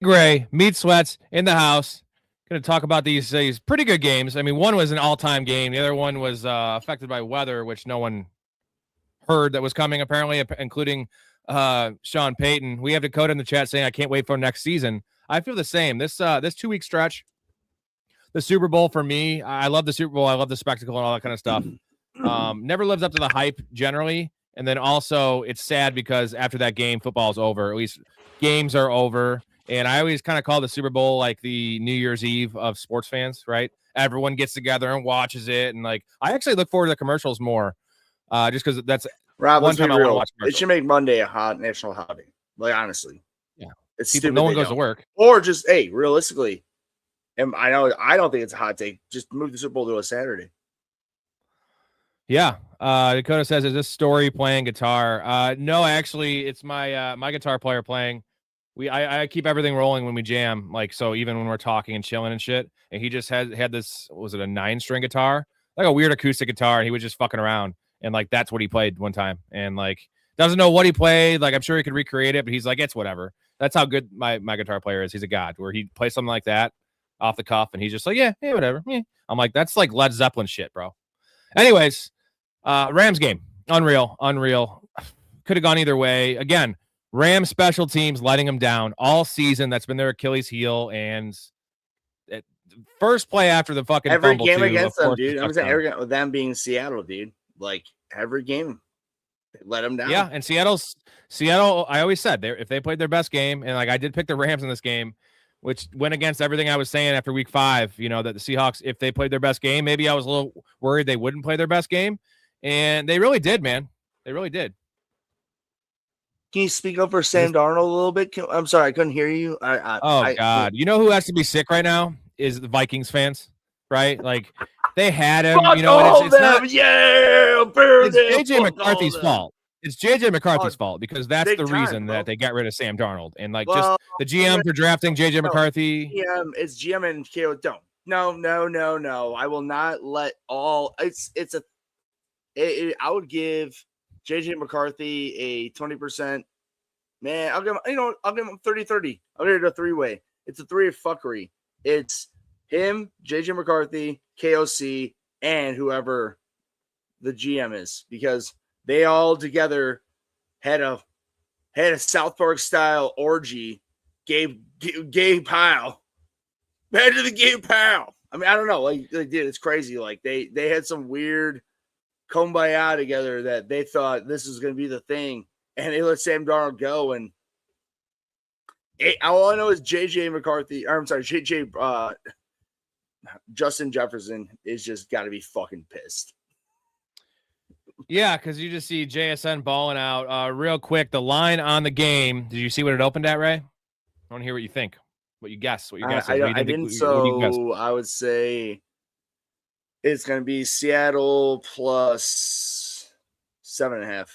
Gray, Meat Sweats in the house. Going to talk about these pretty good games. I mean, one was an all-time game. The other one was affected by weather, which no one heard that was coming, apparently, including Sean Payton. We have Dakota in the chat saying, I can't wait for next season. I feel the same. This 2-week stretch, the Super Bowl for me, I love the Super Bowl. I love the spectacle and all that kind of stuff. Never lives up to the hype generally. And then also it's sad because after that game, football's over. At least games are over. And I always kind of call the Super Bowl like the New Year's Eve of sports fans, right? Everyone gets together and watches it. And like, I actually look forward to the commercials more just because that's Rob, one time I want to watch commercials. It should make Monday a hot national holiday. Like, honestly. Yeah. It's stupid. No one goes to work. Or just, hey, realistically, and I don't think it's a hot take. Just move the Super Bowl to a Saturday. Yeah. Dakota says, is this Storey playing guitar? No, actually, it's my my guitar player playing. I keep everything rolling when we jam, like, so even when we're talking and chilling and shit. And he just had this, was it a 9-string guitar? Like a weird acoustic guitar, and he was just fucking around. And like that's what he played one time. And like doesn't know what he played. Like I'm sure he could recreate it, but he's like, it's whatever. That's how good my guitar player is. He's a god, where he plays something like that off the cuff, and he's just like, yeah, whatever. Yeah. I'm like, that's like Led Zeppelin shit, bro. Anyways, Rams game. Unreal. Could have gone either way. Again, Rams special teams letting them down all season. That's been their Achilles heel. And first play after the fucking every fumble game too, against them, dude. I'm saying every with them being Seattle, dude. Like every game, they let them down. Yeah, and Seattle. I always said if they played their best game, and like I did pick the Rams in this game, which went against everything I was saying after week 5. You know that the Seahawks, if they played their best game, maybe I was a little worried they wouldn't play their best game, and they really did, man. They really did. Can you speak up for Sam Darnold a little bit? I'm sorry, I couldn't hear you. God, you know who has to be sick right now is the Vikings fans, right? Like they had him. Fuck, you know, it's not. Yeah, it's JJ McCarthy's fault. It's JJ McCarthy's fault because that's the reason that they got rid of Sam Darnold and like just the GM for drafting JJ McCarthy. It's GM and KO. Don't. No. I will not let all. I would give JJ McCarthy a 20%. Man, I'll give him. I'll give him 30-30. I'll give it a 3-way. It's a 3 of fuckery. It's him, JJ McCarthy, KOC, and whoever the GM is, because they all together had a South Park style orgy. Gay Pile. Back to the Gay Pile. I mean, I don't know. Like dude, it's crazy. Like they had some weird kumbaya together that they thought this was going to be the thing, and they let Sam Darnold go. And all I know is JJ McCarthy. Or I'm sorry, Justin Jefferson is just got to be fucking pissed. Yeah, because you just see JSN balling out. Real quick, the line on the game. Did you see what it opened at, Ray? I want to hear what you think. What you guess. What you guess. I didn't. So I would say it's going to be Seattle plus 7.5.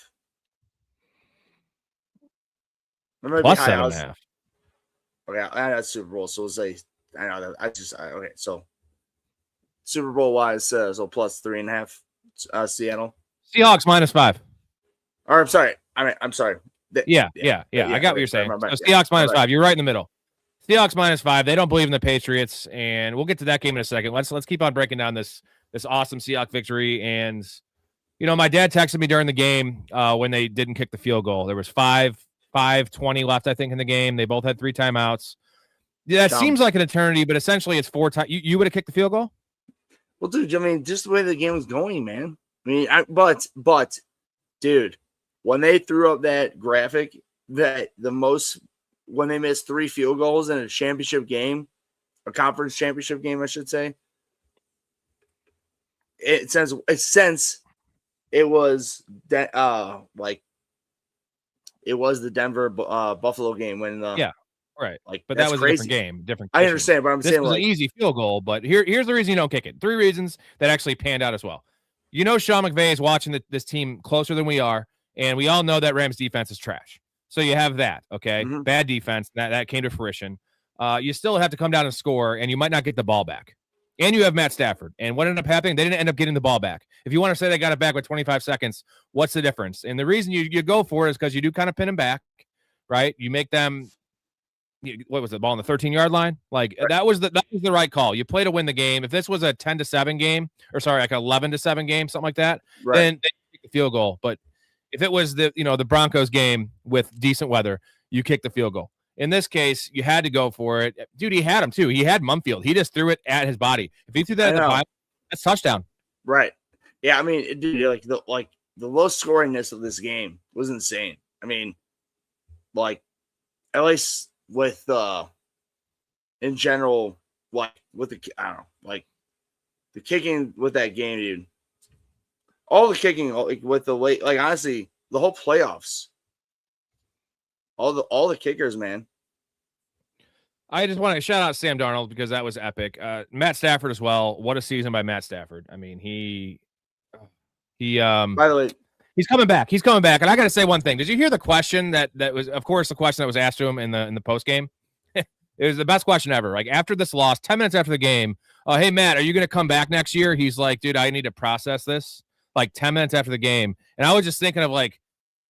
Plus 7.5. Okay, I know that's Super Bowl. So we'll say, I know that. Okay, so Super Bowl wise, so plus 3.5. Seattle. Seahawks -5. Or I'm sorry. I'm sorry. Yeah. I got what you're saying. So Seahawks -5. You're right in the middle. Seahawks -5. They don't believe in the Patriots, and we'll get to that game in a second. Let's keep on breaking down this awesome Seahawks victory. And you know, my dad texted me during the game when they didn't kick the field goal. There was 5:20 left, I think, in the game. They both had 3 timeouts. Yeah, that seems like an eternity, but essentially it's 4 times. You would have kicked the field goal? Well, dude, I mean, just the way the game was going, man. I mean, but, dude, when they threw up that graphic that when they missed 3 field goals in a championship game, a conference championship game, I should say, it was that it was the Denver Buffalo game when right. Like, but that was crazy. A different game, different. I understand, but this was an easy field goal. But here's the reason you don't kick it. 3 reasons that actually panned out as well. You know, Sean McVay is watching this team closer than we are, and we all know that Rams defense is trash. So you have that, okay? Mm-hmm. Bad defense, that came to fruition. You still have to come down and score, and you might not get the ball back. And you have Matt Stafford. And what ended up happening? They didn't end up getting the ball back. If you want to say they got it back with 25 seconds, what's the difference? And the reason you go for it is because you do kind of pin them back, right? You make them what was the ball on the 13-yard line? Like that was the right call. You play to win the game. If this was a 10-7 game, or sorry, like an 11-7 game, something like that, then they kick the field goal. But if it was the Broncos game with decent weather, you kick the field goal. In this case, you had to go for it. Dude, he had him too. He had Mumfield. He just threw it at his body. If he threw that at the body, that's touchdown. Right. Yeah, I mean, dude, the low scoringness of this game was insane. I mean, like at least with in general, like with the the kicking with that game, dude. All the kicking, like with the late, like honestly, the whole playoffs. All the kickers, man. I just want to shout out Sam Darnold because that was epic. Matt Stafford as well. What a season by Matt Stafford. I mean, he by the way, he's coming back. He's coming back. And I got to say one thing. Did you hear the question that was, of course, the question that was asked to him in the post game? It was the best question ever. Like after this loss, 10 minutes after the game, hey, Matt, are you going to come back next year? He's like, dude, I need to process this. Like 10 minutes after the game. And I was just thinking of like,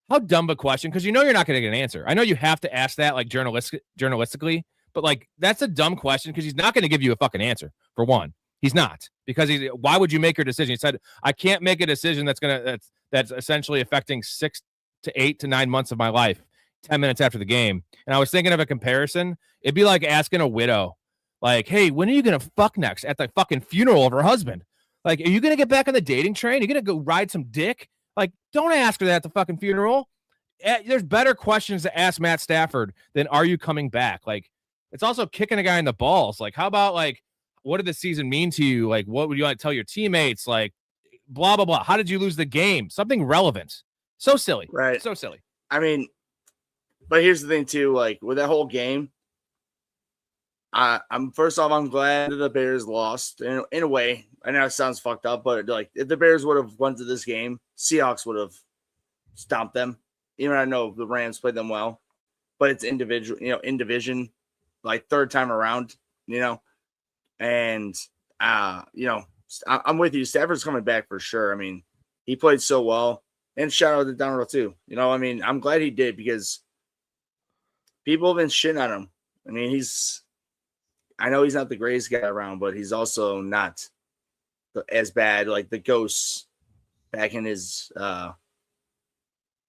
how dumb a question, because you're not going to get an answer. I know you have to ask that like journalistically, but like that's a dumb question because he's not going to give you a fucking answer. For one, he's not, because why would you make your decision? He said, I can't make a decision that's essentially affecting 6 to 8 to 9 months of my life 10 minutes after the game. And I was thinking of a comparison. It'd be like asking a widow, like, hey, when are you going to fuck next at the fucking funeral of her husband? Like, are you going to get back on the dating train? Are you going to go ride some dick? Like, don't ask her that at the fucking funeral. There's better questions to ask Matt Stafford than, are you coming back? Like, it's also kicking a guy in the balls. Like, how about, like, what did the season mean to you? Like, what would you like to tell your teammates? Like, blah, blah, blah. How did you lose the game? Something relevant. So silly. Right. So silly. I mean, but here's the thing, too. Like, with that whole game, I'm glad that the Bears lost in a way. I know it sounds fucked up, but like if the Bears would have won to this game, Seahawks would have stomped them. Even I know the Rams played them well, but it's individual, in division, like third time around, and I'm with you. Stafford's coming back for sure. I mean, he played so well, and shout out to Darnold too. I mean, I'm glad he did because people have been shitting on him. I mean, I know he's not the greatest guy around, but he's also not as bad. Like the ghosts back in his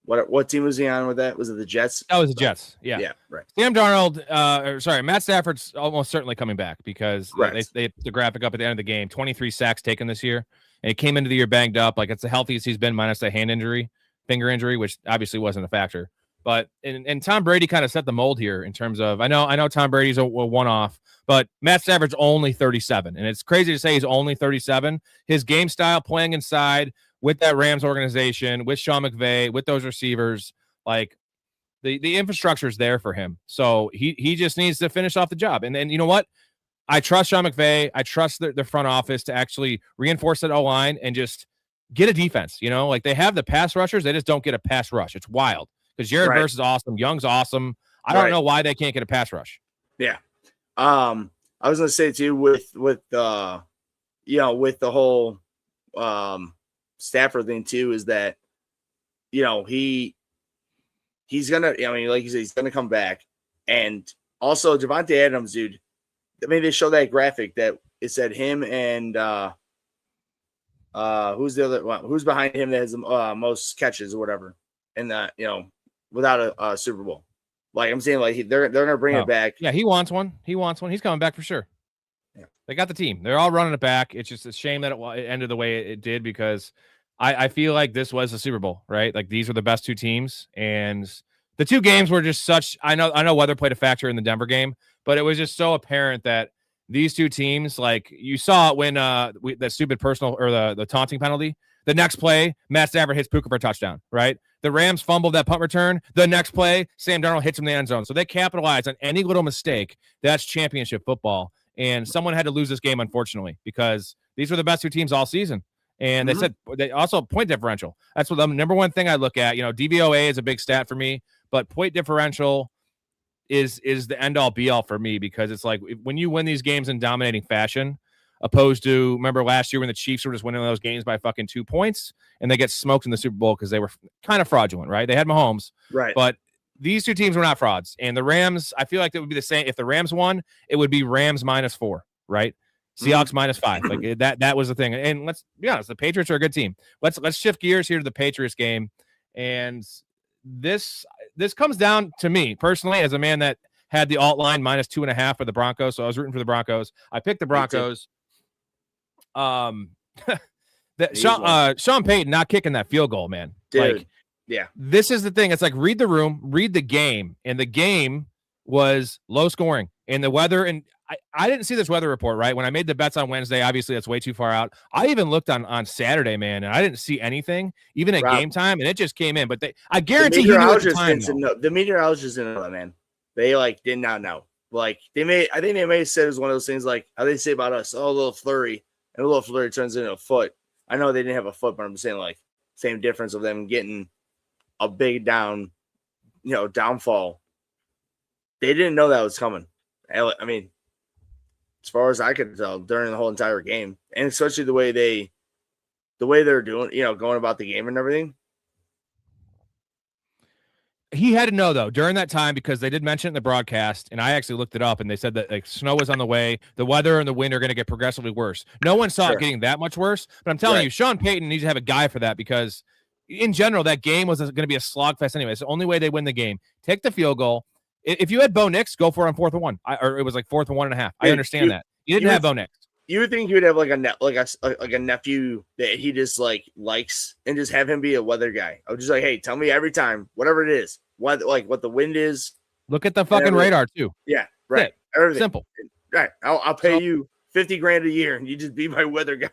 what team was he on with that? Was it the Jets? That was the Jets. Yeah. Yeah, right. Sam Darnold, Matt Stafford's almost certainly coming back because they the graphic up at the end of the game, 23 sacks taken this year. And he came into the year banged up. Like it's the healthiest he's been minus a finger injury, which obviously wasn't a factor. But and Tom Brady kind of set the mold here in terms of I know Tom Brady's a one-off, but Matt Stafford's only 37. And it's crazy to say he's only 37. His game style, playing inside with that Rams organization, with Sean McVay, with those receivers, like the infrastructure is there for him. So he just needs to finish off the job. And then you know what? I trust Sean McVay. I trust the front office to actually reinforce that O-line and just get a defense. Like they have the pass rushers. They just don't get a pass rush. It's wild. Because Jared Verse is awesome. Young's awesome. I don't know why they can't get a pass rush. Yeah. I was going to say too, with the whole Stafford thing too, is that, he's going to, like you said, he's going to come back. And also Devontae Adams, dude, I mean, they show that graphic that it said him and who's the other one? Who's behind him that has the most catches or whatever. And without a Super Bowl. Like I'm saying, like they're gonna bring it back. Yeah, he wants one. He's coming back for sure. Yeah. They got the team. They're all running it back. It's just a shame that it ended the way it did because I feel like this was the Super Bowl, right? Like these were the best two teams, and the two games were just such. I know weather played a factor in the Denver game, but it was just so apparent that these two teams, like you saw it when the stupid personal or the taunting penalty. The next play, Matt Stafford hits Puka for a touchdown, right? The Rams fumbled that punt return. The next play, Sam Darnold hits him in the end zone. So they capitalized on any little mistake. That's championship football. And someone had to lose this game, unfortunately, because these were the best two teams all season. And they said they also point differential. That's what the number one thing I look at. DVOA is a big stat for me, but point differential is the end all be all for me because it's like when you win these games in dominating fashion, opposed to, remember last year when the Chiefs were just winning those games by fucking 2 points and they get smoked in the Super Bowl because they were kind of fraudulent, right? They had Mahomes, right? But these two teams were not frauds. And the Rams, I feel like it would be the same. If the Rams won, it would be Rams -4, right? Seahawks -5. Like that was the thing. And let's be honest, the Patriots are a good team. Let's shift gears here to the Patriots game. And this comes down to me personally as a man that had the alt line -2.5 for the Broncos. So I was rooting for the Broncos. I picked the Broncos. Sean Payton not kicking that field goal, man. Dude. Like, yeah. This is the thing. It's like read the room, read the game, and the game was low scoring. And the weather, and I didn't see this weather report, right? When I made the bets on Wednesday, obviously that's way too far out. I even looked on Saturday, man, and I didn't see anything, even at game time, and it just came in. But I guarantee you knew at the time. The meteorologists didn't know that, man. They did not know. Like I think they may have said it was one of those things like how they say about us, a little flurry, and a little flurry turns into a foot. I know they didn't have a foot, but I'm saying like same difference of them getting a big downfall. They didn't know that was coming. I mean, as far as I could tell during the whole entire game, and especially the way they're doing, going about the game and everything. He had to know though during that time because they did mention it in the broadcast, and I actually looked it up, and they said that like snow was on the way. The weather and the wind are going to get progressively worse. No one saw it getting that much worse, but I'm telling you, Sean Payton needs to have a guy for that because in general, that game was going to be a slogfest anyway. It's the only way they win the game. Take the field goal. If you had Bo Nix, go for it on 4th and 1. Or it was like 4th and 1.5. I understand that. You didn't have Bo Nix. You would think you would have like a nephew that he just likes and just have him be a weather guy. I was just like, hey, tell me every time, whatever it is, what the wind is. Look at the fucking radar too. Yeah, right. Everything. Simple. Right. I'll pay you $50,000 a year and you just be my weather guy.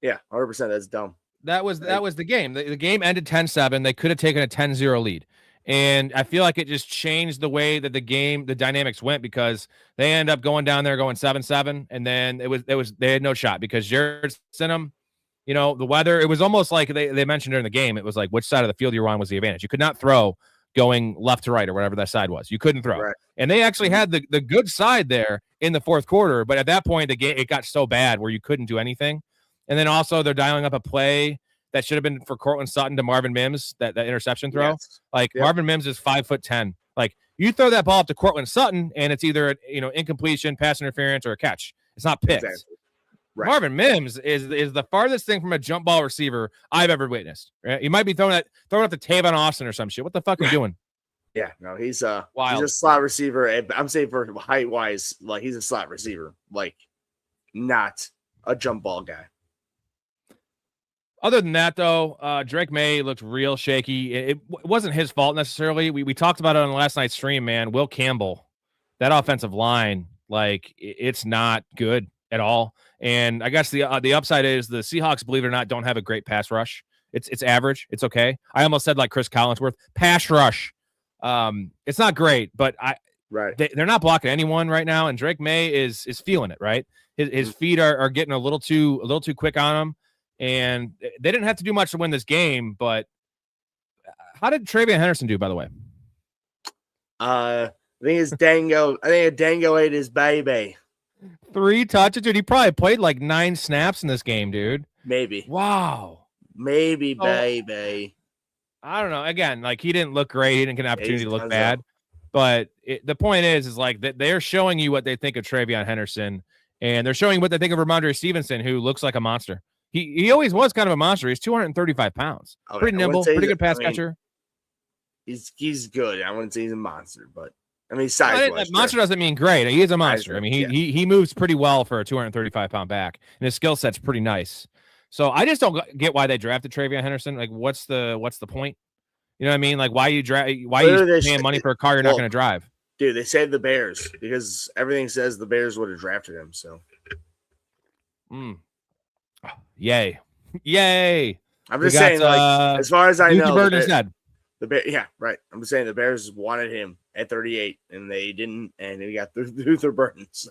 Yeah, 100%. That's dumb. That was the game. The game ended 10-7. They could have taken a 10-0 lead. And I feel like it just changed the way that the dynamics went because they end up going down there going 7-7. And then they had no shot because Jared sent them, the weather. It was almost like they mentioned during the game. It was like which side of the field you were on was the advantage. You could not throw going left to right or whatever that side was. You couldn't throw. Right. And they actually had the good side there in the fourth quarter. But at that point, the game, it got so bad where you couldn't do anything. And then also they're dialing up a play that should have been for Cortland Sutton to Marvin Mims, that interception throw. Yes. Marvin Mims is 5'10". Like you throw that ball up to Cortland Sutton and it's either incompletion, pass interference, or a catch. It's not picked. Exactly. Right. Marvin Mims is the farthest thing from a jump ball receiver I've ever witnessed. Right? You might be throwing up to Tavon Austin or some shit. What the fuck are you doing? Yeah, no, he's a slot receiver. I'm saying for height wise, like he's a slot receiver, like not a jump ball guy. Other than that, though, Drake May looked real shaky. It wasn't his fault necessarily. We talked about it on last night's stream, man. Will Campbell, that offensive line, like it's not good at all. And I guess the upside is the Seahawks, believe it or not, don't have a great pass rush. It's average. It's okay. I almost said like Chris Collinsworth pass rush. It's not great, but they're not blocking anyone right now. And Drake May is feeling it. Right, his feet are getting a little too quick on him. And they didn't have to do much to win this game, but how did Travion Henderson do, by the way? I think it's Dango. I think Dango ate his baby. 3 touches, dude. He probably played like 9 snaps in this game, dude. Maybe. Wow. Maybe, baby. I don't know. Again, like he didn't look great. He didn't get an opportunity to look bad. But the point is like that they're showing you what they think of Travion Henderson, and they're showing you what they think of Ramondre Stevenson, who looks like a monster. He always was kind of a monster. He's 235 pounds. Okay, pretty nimble, pretty good pass catcher. He's good. I wouldn't say he's a monster, but I mean, size-wise. Monster doesn't mean great. He is a monster. I mean, he moves pretty well for a 235-pound back, and his skill set's pretty nice. So I just don't get why they drafted Travion Henderson. Like, what's the point? You know what I mean? Like, why are you paying money for a car you're not going to drive? Dude, they saved the Bears because everything says the Bears would have drafted him. So. Yay. I'm just saying, as far as I know, Bird is dead. Yeah, right. I'm just saying the Bears wanted him at 38, and they didn't, and he got Luther Burton. So.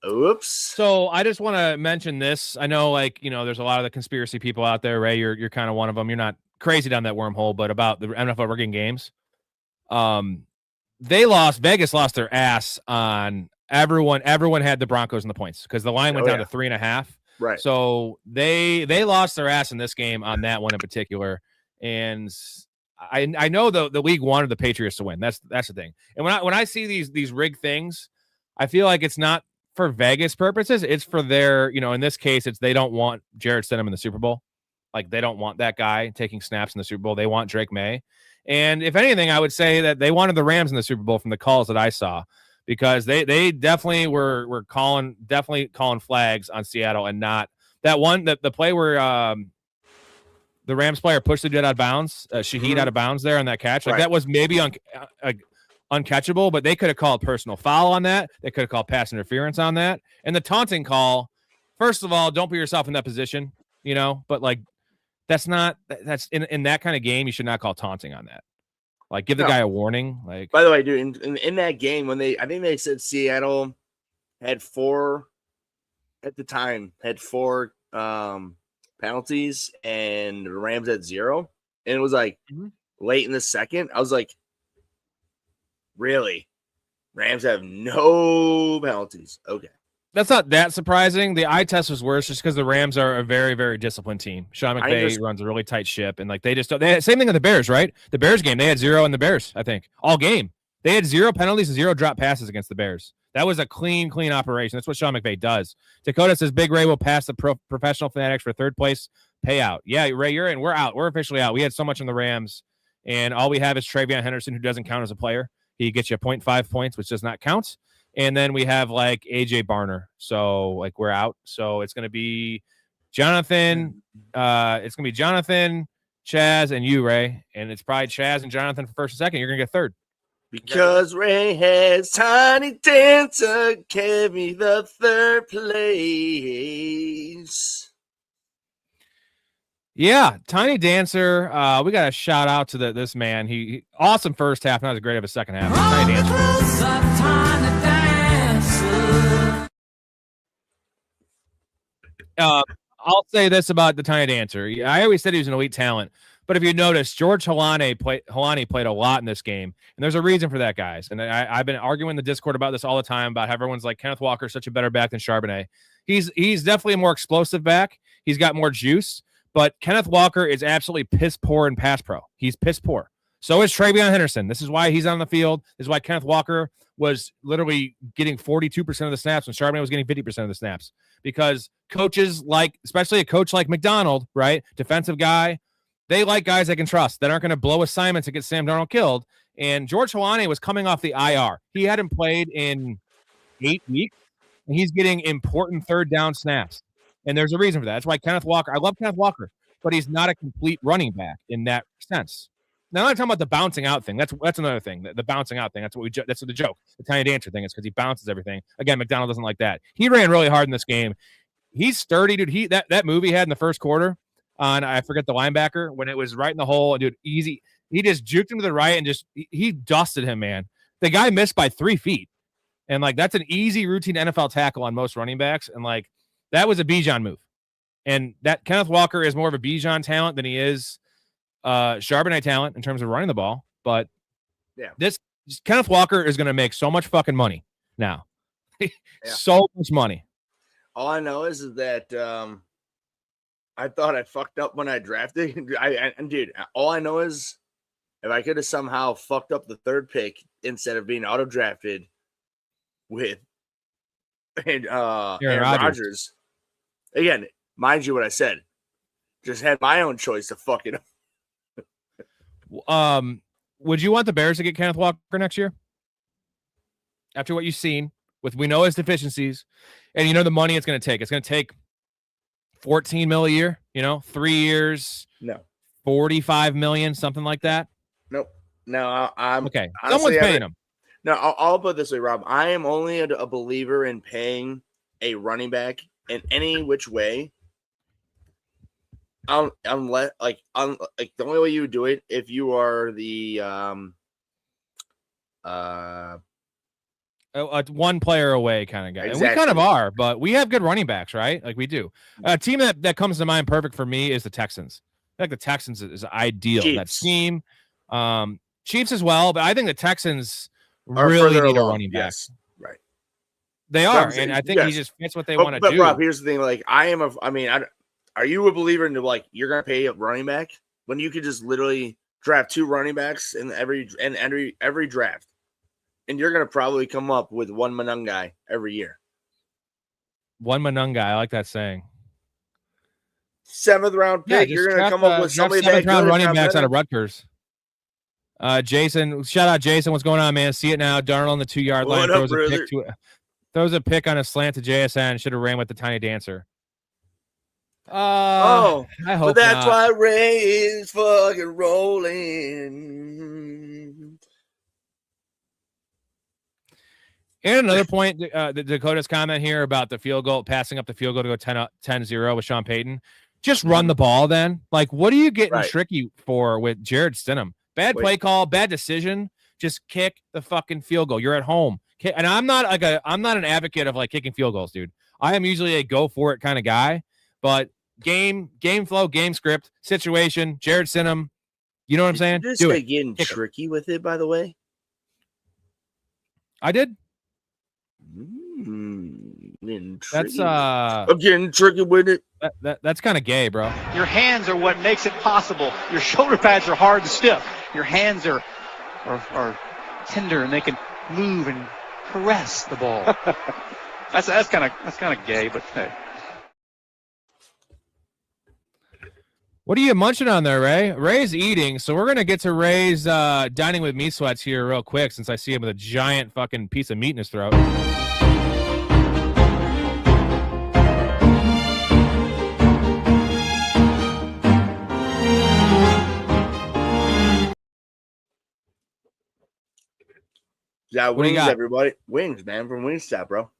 Oops. So I just want to mention this. I know, there's a lot of the conspiracy people out there, Ray. You're kind of one of them. You're not crazy down that wormhole, but about the NFL rigging games. Vegas lost their ass on everyone. Everyone had the Broncos in the points because the line went down to 3.5. Right. So they lost their ass in this game on that one in particular. And I know the league wanted the Patriots to win. That's the thing. And when I see these rigged things, I feel like it's not for Vegas purposes. It's for their, in this case, it's they don't want Jarrett Stidham in the Super Bowl. Like they don't want that guy taking snaps in the Super Bowl. They want Drake May. And if anything, I would say that they wanted the Rams in the Super Bowl from the calls that I saw, because they definitely were calling flags on Seattle, and not that one the play where the Rams player pushed the dude out of bounds, Shaheed out of bounds there on that catch. Like that was maybe uncatchable, but they could have called personal foul on that. They could have called pass interference on that. And the taunting call, first of all, don't put yourself in that position, but like that's in that kind of game, you should not call taunting on that. Like give the guy a warning. Like, by the way, dude, in that game when I think they said Seattle had four penalties and the Rams at 0, and it was like late in the second. I was like, really? Rams have no penalties. Okay. That's not that surprising. The eye test was worse just because the Rams are a very, very disciplined team. Sean McVay runs a really tight ship, and like they had same thing with the Bears, right? The Bears game, they had 0 in the Bears, I think, all game. They had 0 penalties and 0 drop passes against the Bears. That was a clean operation. That's what Sean McVay does. Dakota says Big Ray will pass the professional Fanatics for third place payout. Yeah, Ray, you're in. We're out. We're officially out. We had so much in the Rams, and all we have is Travion Henderson, who doesn't count as a player. He gets you 0.5 points, which does not count. And then we have like AJ Barner. So like we're out. So it's going to be Jonathan. It's going to be Jonathan, Chaz, and you, Ray. And it's probably Chaz and Jonathan for first and second. You're going to get third. Because Ray has Tiny Dancer, gave me the third place. Yeah, Tiny Dancer. We got a shout out to this man. He awesome first half, not as great of a second half. Tiny Dancer. I'll say this about the Tiny Dancer. I always said he was an elite talent, but if you notice, George Halani played a lot in this game, and there's a reason for that, guys. And I've been arguing in the Discord about this all the time, about how everyone's like Kenneth Walker's such a better back than Charbonnet. He's definitely a more explosive back. He's got more juice, but Kenneth Walker is absolutely piss poor in pass pro. He's piss poor. So is Travion Henderson. This is why he's on the field. This is why Kenneth Walker was literally getting 42% of the snaps when Charbonnet was getting 50% of the snaps. Because coaches especially a coach like McDonald, right, defensive guy, they like guys they can trust that aren't going to blow assignments and get Sam Darnold killed. And George Halani was coming off the IR. He hadn't played in 8 weeks, and he's getting important third down snaps. And there's a reason for that. That's why Kenneth Walker, I love Kenneth Walker, but he's not a complete running back in that sense. Now, I'm not talking about the bouncing out thing. That's another thing. The bouncing out thing. That's the joke. The Tiny Dancer thing is because he bounces everything. Again, McDonald doesn't like that. He ran really hard in this game. He's sturdy, dude. That move he had in the first quarter on, I forget the linebacker, when it was right in the hole, dude, easy. He just juked him to the right and he dusted him, man. The guy missed by 3 feet. And like that's an easy routine NFL tackle on most running backs. And like that was a Bijan move. And that Kenneth Walker is more of a Bijan talent than he is Charbonnet talent in terms of running the ball. But yeah, this Kenneth Walker is going to make so much fucking money now. So much money. All I know is that I thought I fucked up when I drafted. And dude, all I know is if I could have somehow fucked up the third pick instead of being auto drafted with Aaron Rodgers. Again, mind you what I said. Just had my own choice to fuck it up. Would you want the Bears to get Kenneth Walker next year? After what you've seen, we know his deficiencies, and you know the money it's going to take. It's going to take $14 million a year. 3 years. No. $45 million, something like that. Nope. No, I'm okay. Honestly, someone's paying him. No, I'll put it this way, Rob. I am only a believer in paying a running back in any which way. Unless the only way you would do it if you are the one player away kind of guy. Exactly. And we kind of are, but we have good running backs, right? Like we do. A team that comes to mind perfect for me is the Texans. I think the Texans is ideal. Chiefs. That scheme. Chiefs as well, but I think the Texans really need a running back. Yes. Right. They are, and I think he just fits what they want to do. But Rob, here's the thing: are you a believer in you're going to pay a running back when you could just literally draft 2 running backs in every draft, and you're gonna probably come up with one Manungai every year. One Manungai. I like that saying. 7th round pick. You're gonna come up with somebody that 7th round good, running backs better. out of Rutgers. Jason, shout out Jason. What's going on, man? See it now. Darnold on the 2-yard line throws a pick on a slant to JSN. Should have ran with the tiny dancer. I hope but that's not. why Ray is fucking rolling. And another point, the Dakota's comment here about the field goal, passing up the field goal to go 10-0 with Sean Payton. Just run the ball then. Like, what are you getting tricky for with Jared Stidham? Bad play call, bad decision. Just kick the fucking field goal. You're at home. And I'm not an advocate of like kicking field goals, dude. I am usually a go for it kind of guy, but game flow, game script, situation, Jared Stidham, you know what I'm saying? Did you just getting tricky with it, by the way? I did. That's I'm getting tricky with it. That's kind of gay, bro. Your hands are what makes it possible. Your shoulder pads are hard and stiff. Your hands are tender and they can move and caress the ball. that's kind of gay, but hey. What are you munching on there, Ray? Ray's eating, so we're gonna get to Ray's dining with me sweats here real quick, since I see him with a giant fucking piece of meat in his throat. Yeah, wings, everybody. Wings, man, from Wingstop, bro.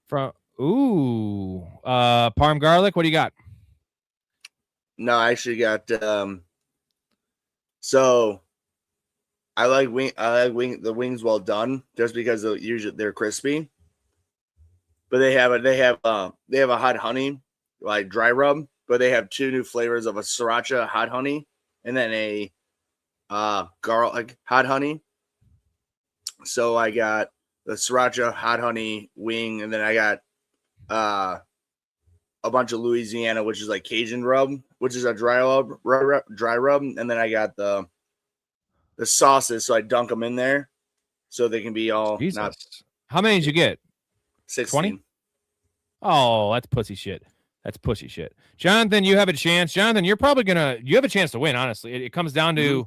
Parm garlic. What do you got? No, I actually got so I like the wings well done just because they're crispy. But they have a hot honey, like dry rub, but they have 2 new flavors of a sriracha hot honey and then a garlic hot honey. So I got the sriracha hot honey wing, and then I got a bunch of Louisiana, which is like Cajun rub, which is a dry rub, and then I got the sauces, so I dunk them in there, so they can be all. Not. How many did you get? 16. 20? Oh, that's pussy shit. That's pussy shit. Jonathan, you have a chance. Jonathan, you have a chance to win. Honestly, it comes down to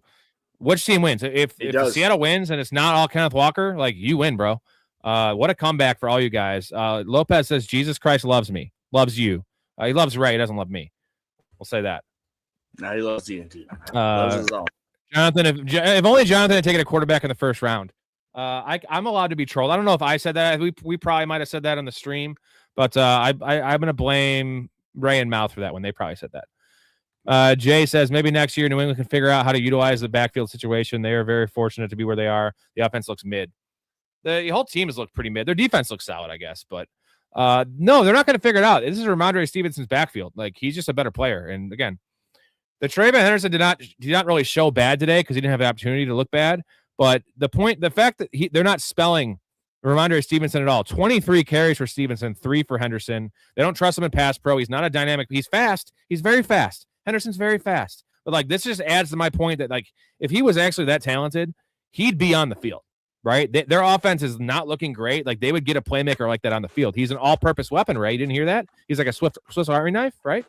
which team wins. If Seattle wins and it's not all Kenneth Walker, like, you win, bro. What a comeback for all you guys. Lopez says Jesus Christ loves me, loves you. He loves Ray. He doesn't love me. We'll say that. No, he loves you too. Loves us all. Jonathan, if only Jonathan had taken a quarterback in the first round. I'm allowed to be trolled. I don't know if I said that. We probably might have said that on the stream, but I'm going to blame Ray and Mouth for that one. They probably said that. Jay says maybe next year New England can figure out how to utilize the backfield situation. They are very fortunate to be where they are. The offense looks mid. The whole team has looked pretty mid. Their defense looks solid, I guess, but no, they're not going to figure it out. This is Ramondre Stevenson's backfield. Like, he's just a better player. And again, the Trayvon Henderson did not really show bad today because he didn't have the opportunity to look bad. But the fact that they're not spelling Ramondre Stevenson at all. 23 carries for Stevenson, 3 for Henderson. They don't trust him in pass pro. He's not a dynamic. He's fast. He's very fast. Henderson's very fast. But like, this just adds to my point that, like, if he was actually that talented, he'd be on the field. Right? Their offense is not looking great. Like, they would get a playmaker like that on the field. He's an all-purpose weapon, Ray. You didn't hear that? He's like a Swiss Army knife, right?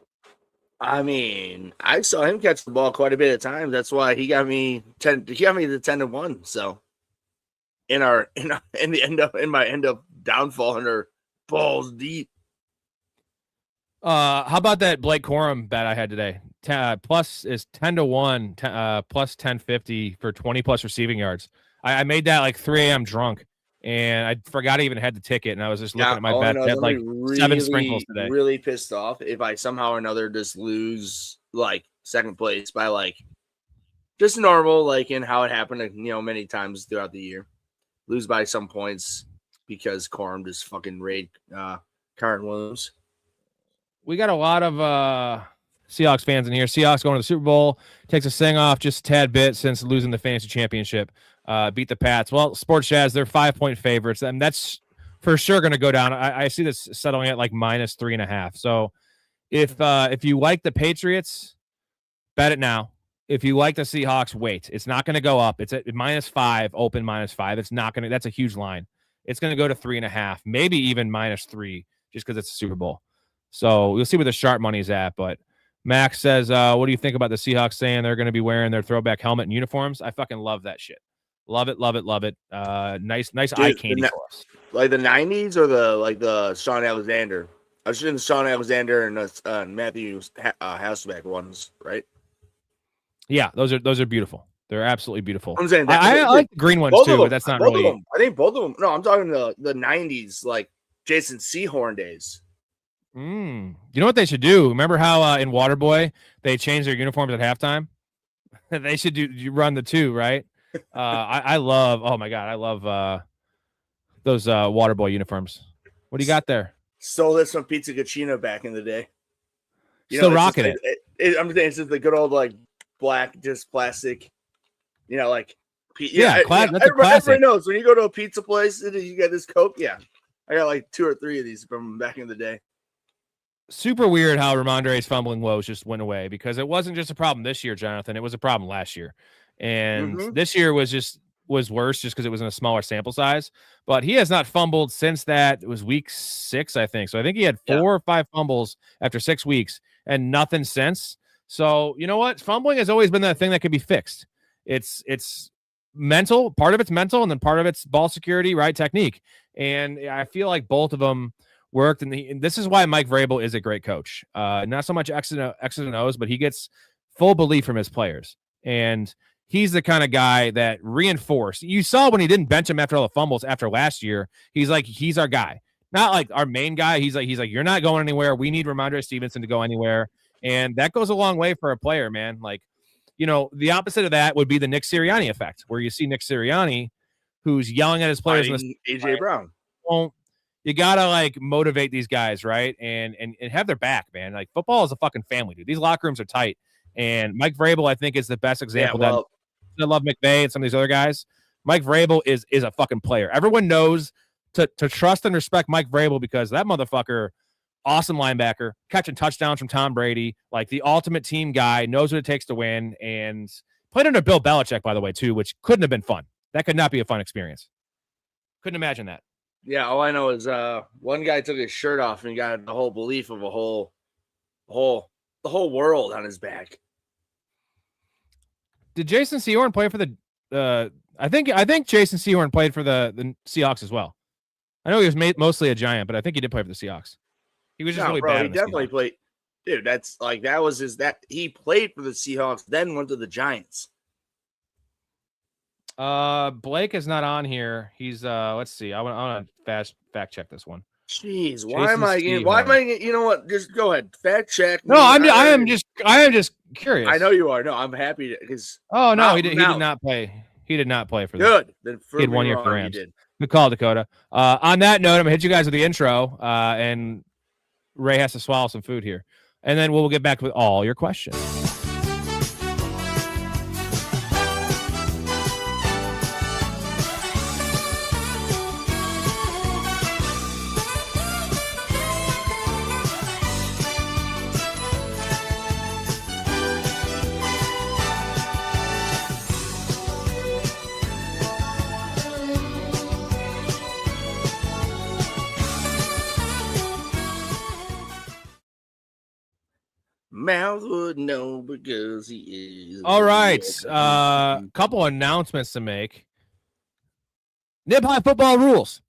I mean, I saw him catch the ball quite a bit of times. That's why he got me 10. He got me the 10-1. So in my end up downfall under balls deep. How about that Blake Corum bet I had today? Plus is 10-1, plus 1050 for 20 plus receiving yards. I made that like 3 a.m. drunk, and I forgot I even had the ticket, and I was just looking at my bet. I had like really, 7 sprinkles today. Really pissed off if I somehow or another just lose like second place by like just normal, like in how it happened, many times throughout the year. Lose by some points because Corum just fucking raid Kyren Williams. We got a lot of Seahawks fans in here. Seahawks going to the Super Bowl. Takes a sing off just a tad bit since losing the fantasy championship. Beat the Pats. Well, Sports Chaz, they're 5-point favorites, and that's for sure going to go down. I see this settling at like minus 3.5. So if you like the Patriots, bet it now. If you like the Seahawks, wait. It's not going to go up. It's at -5, open -5. It's not going to. That's a huge line. It's going to go to 3.5, maybe even -3, just because it's a Super Bowl. So we'll see where the sharp money's at. But Max says, what do you think about the Seahawks saying they're going to be wearing their throwback helmet and uniforms? I fucking love that shit. Love it, love it, love it. Nice eye candy for us. Like the 90s or the Sean Alexander? I was in the Sean Alexander and Matthew Hasselbeck ones, right? Yeah, those are beautiful. They're absolutely beautiful. I'm saying I like the green ones too, but that's not really. I think both of them. No, I'm talking the 90s, like Jason Sehorn days. You know what they should do? Remember how in Waterboy they changed their uniforms at halftime? They should run the two, right? I love. Oh my god, I love those Waterboy uniforms. What do you got there? Stole this from Pizza Cucina back in the day. Still rocking it. I'm saying it's just the good old like black, just plastic. Like that's a classic. Everybody knows when you go to a pizza place and you get this Coke. Yeah, I got like 2 or 3 of these from back in the day. Super weird how Ramondre's fumbling woes just went away, because it wasn't just a problem this year, Jonathan. It was a problem last year, and this year was worse just because it was in a smaller sample size. But he has not fumbled since that. It was week 6, I think. So I think he had 4 or 5 fumbles after 6 weeks and nothing since. So you know what? Fumbling has always been that thing that could be fixed. It's mental. Part of it's mental, and then part of it's ball security, right? Technique. And I feel like both of them worked. And this is why Mike Vrabel is a great coach. Not so much X's and O's, but he gets full belief from his players. And he's the kind of guy that reinforced. You saw when he didn't bench him after all the fumbles after last year. He's like, he's our guy, not like our main guy. He's like, you're not going anywhere. We need Ramondre Stevenson to go anywhere. And that goes a long way for a player, man. Like, the opposite of that would be the Nick Sirianni effect, where you see Nick Sirianni, who's yelling at his players. AJ Brown. Well, you gotta like motivate these guys, right? And have their back, man. Like, football is a fucking family, dude. These locker rooms are tight. And Mike Vrabel, I think, is the best example. I love McVay and some of these other guys. Mike Vrabel is a fucking player. Everyone knows to trust and respect Mike Vrabel, because that motherfucker, awesome linebacker, catching touchdowns from Tom Brady, like the ultimate team guy, knows what it takes to win, and played under Bill Belichick, by the way, too, which couldn't have been fun. That could not be a fun experience. Couldn't imagine that. Yeah, all I know is one guy took his shirt off and got the whole belief of the whole world on his back. Did Jason Sehorn play for the I think Jason Sehorn played for the Seahawks as well. I know he was mostly a Giant, but I think he did play for the Seahawks. He was just really bad. He definitely played. Dude, he played for the Seahawks, then went to the Giants. Blake is not on here. He's let's see. I want to fast fact check this one. Jeez, why am I you know what? Just go ahead. Fact check. No, I am just curious. I know you are. No, I'm happy because oh no, he did not play. He did not play for good. Then he had 1 year for Rams. Good call, Dakota. On that note, I'm gonna hit you guys with the intro. And Ray has to swallow some food here. And then we'll get back with all your questions. Mouth would know because he is. All right. Couple announcements to make. Nip High football rules.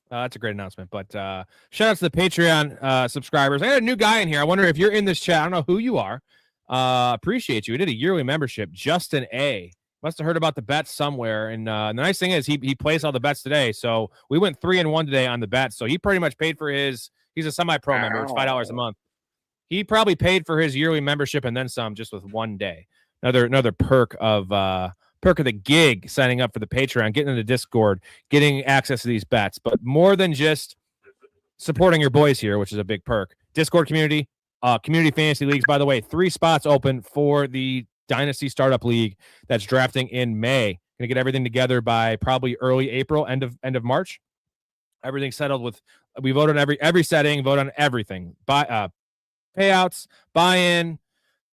That's a great announcement. But shout out to the Patreon subscribers. I got a new guy in here. I wonder if you're in this chat. I don't know who you are. Appreciate you. We did a yearly membership. Justin A. Must have heard about the bets somewhere. And the nice thing is he plays all the bets today. So we went 3-1 today on the bets. So he pretty much paid for his. He's a semi-pro member. It's $5 a month. He probably paid for his yearly membership and then some, just with 1 day. Another perk of the gig, signing up for the Patreon, getting into Discord, getting access to these bets. But more than just supporting your boys here, which is a big perk. Discord community, community fantasy leagues. By the way, 3 spots open for the Dynasty Startup League that's drafting in May. Gonna get everything together by probably early April, end of March. Everything's settled with. We vote on every setting, vote on everything. Payouts, buy-in,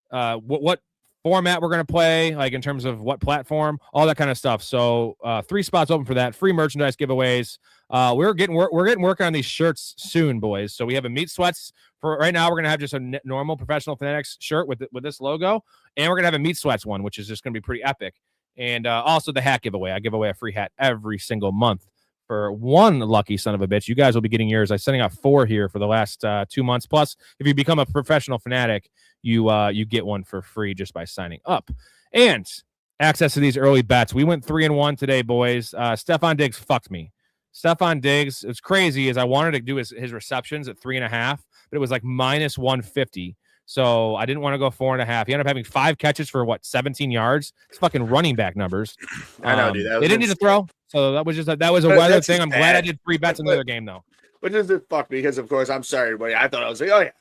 what format we're going to play, like in terms of what platform, all that kind of stuff. So 3 spots open for that. Free merchandise giveaways. We're getting working on these shirts soon, boys. So we have a Meat Sweats for right now. We're going to have just a normal Professional Fanatics shirt with this logo, and we're going to have a Meat Sweats one, which is just going to be pretty epic. And also the hat giveaway. I give away a free hat every single month for one lucky son of a bitch. You guys will be getting yours. I'm sending out 4 here for the last 2 months. Plus, if you become a Professional Fanatic, you get one for free just by signing up. And access to these early bets. We went 3-1 today, boys. Stephon Diggs fucked me. Stephon Diggs, it's crazy, is I wanted to do his receptions at 3.5, but it was like minus 150. So I didn't want to go 4.5. He ended up having 5 catches for 17 yards. It's fucking running back numbers. I know, dude. They didn't need to throw. So that was a weather thing. I'm glad I did 3 bets in the other game, though. But does it fuck me? Because, of course, I'm sorry, everybody. I thought I was like, oh, yeah.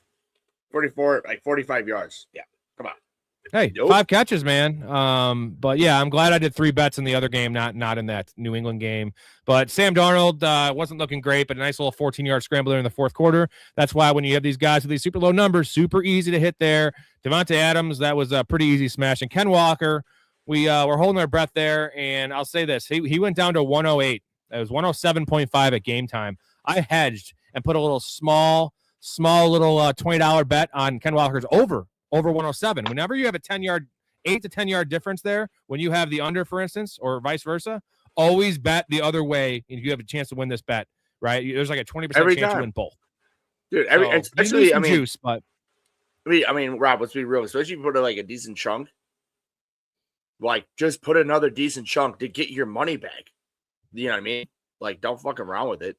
45 yards. Yeah. Come on. Hey, nope. 5 catches, man. But yeah, I'm glad I did 3 bets in the other game, not in that New England game. But Sam Darnold wasn't looking great, but a nice little 14-yard scrambler in the fourth quarter. That's why when you have these guys with these super low numbers, super easy to hit there. Devontae Adams, that was a pretty easy smash. And Ken Walker, we're holding our breath there. And I'll say this, he went down to 108. It was 107.5 at game time. I hedged and put a little small little $20 bet on Ken Walker's over 107. Whenever you have a 8 to 10 yard difference there, when you have the under, for instance, or vice versa, always bet the other way if you have a chance to win this bet, right? There's like a 20% chance to win both. Dude, especially, juice, but I mean, Rob, let's be real, especially if you put like a decent chunk, like just put another decent chunk to get your money back. You know what I mean? Like, don't fuck around with it.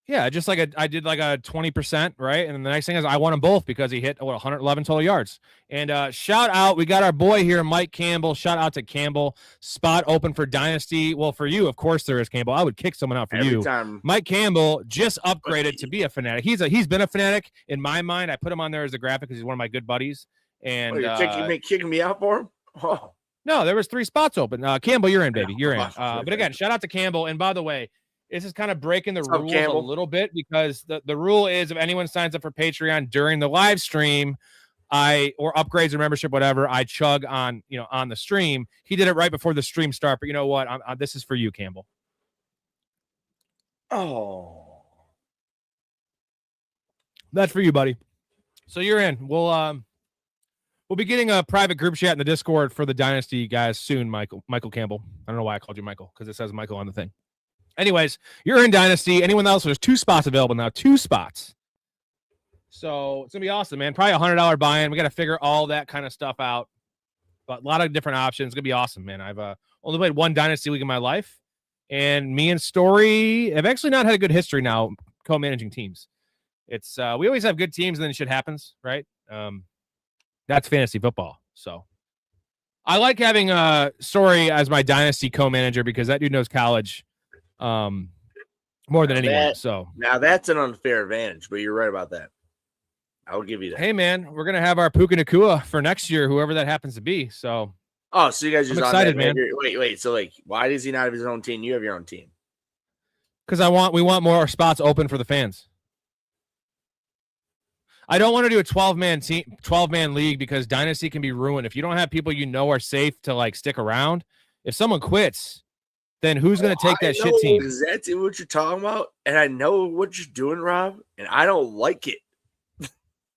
Yeah, just like I did like a 20%, right? And then the next thing is I won them both because he hit 111 total yards. And shout out, we got our boy here, Mike Campbell. Shout out to Campbell. Spot open for Dynasty. Well, for you, of course there is, Campbell. I would kick someone out for you. Mike Campbell just upgraded to be a fanatic. He's been a fanatic in my mind. I put him on there as a graphic because he's one of my good buddies. And you're kicking me out for him? Oh. No, there was 3 spots open. Campbell, you're in, baby. You're in. But again, shout out to Campbell. And by the way, this is kind of breaking the rules a little bit because the rule is if anyone signs up for Patreon during the live stream, or upgrades or membership, whatever, I chug on the stream. He did it right before the stream start, but you know what? This is for you, Campbell. Oh, that's for you, buddy. So you're in. We'll be getting a private group chat in the Discord for the Dynasty guys soon, Michael Campbell. I don't know why I called you Michael because it says Michael on the thing. Anyways, you're in Dynasty. Anyone else? There's 2 spots available now. 2 spots. So it's going to be awesome, man. Probably $100 buy-in. We got to figure all that kind of stuff out. But a lot of different options. It's going to be awesome, man. I've only played 1 Dynasty League in my life. And me and Storey have actually not had a good history now co-managing teams. It's we always have good teams and then shit happens, right? That's fantasy football. So I like having Storey as my Dynasty co-manager because that dude knows college more than anyone. So now that's an unfair advantage, but you're right about that. I'll give you that. Hey man, we're gonna have our Puka Nacua for next year, whoever that happens to be. So so you guys just excited, man. Wait. So like, why does he not have his own team? You have your own team. Because we want more spots open for the fans. I don't want to do a 12-man league because Dynasty can be ruined if you don't have people are safe to like stick around. If someone quits, then who's going to take that shit team? Exactly what you're talking about. And I know what you're doing, Rob, and I don't like it.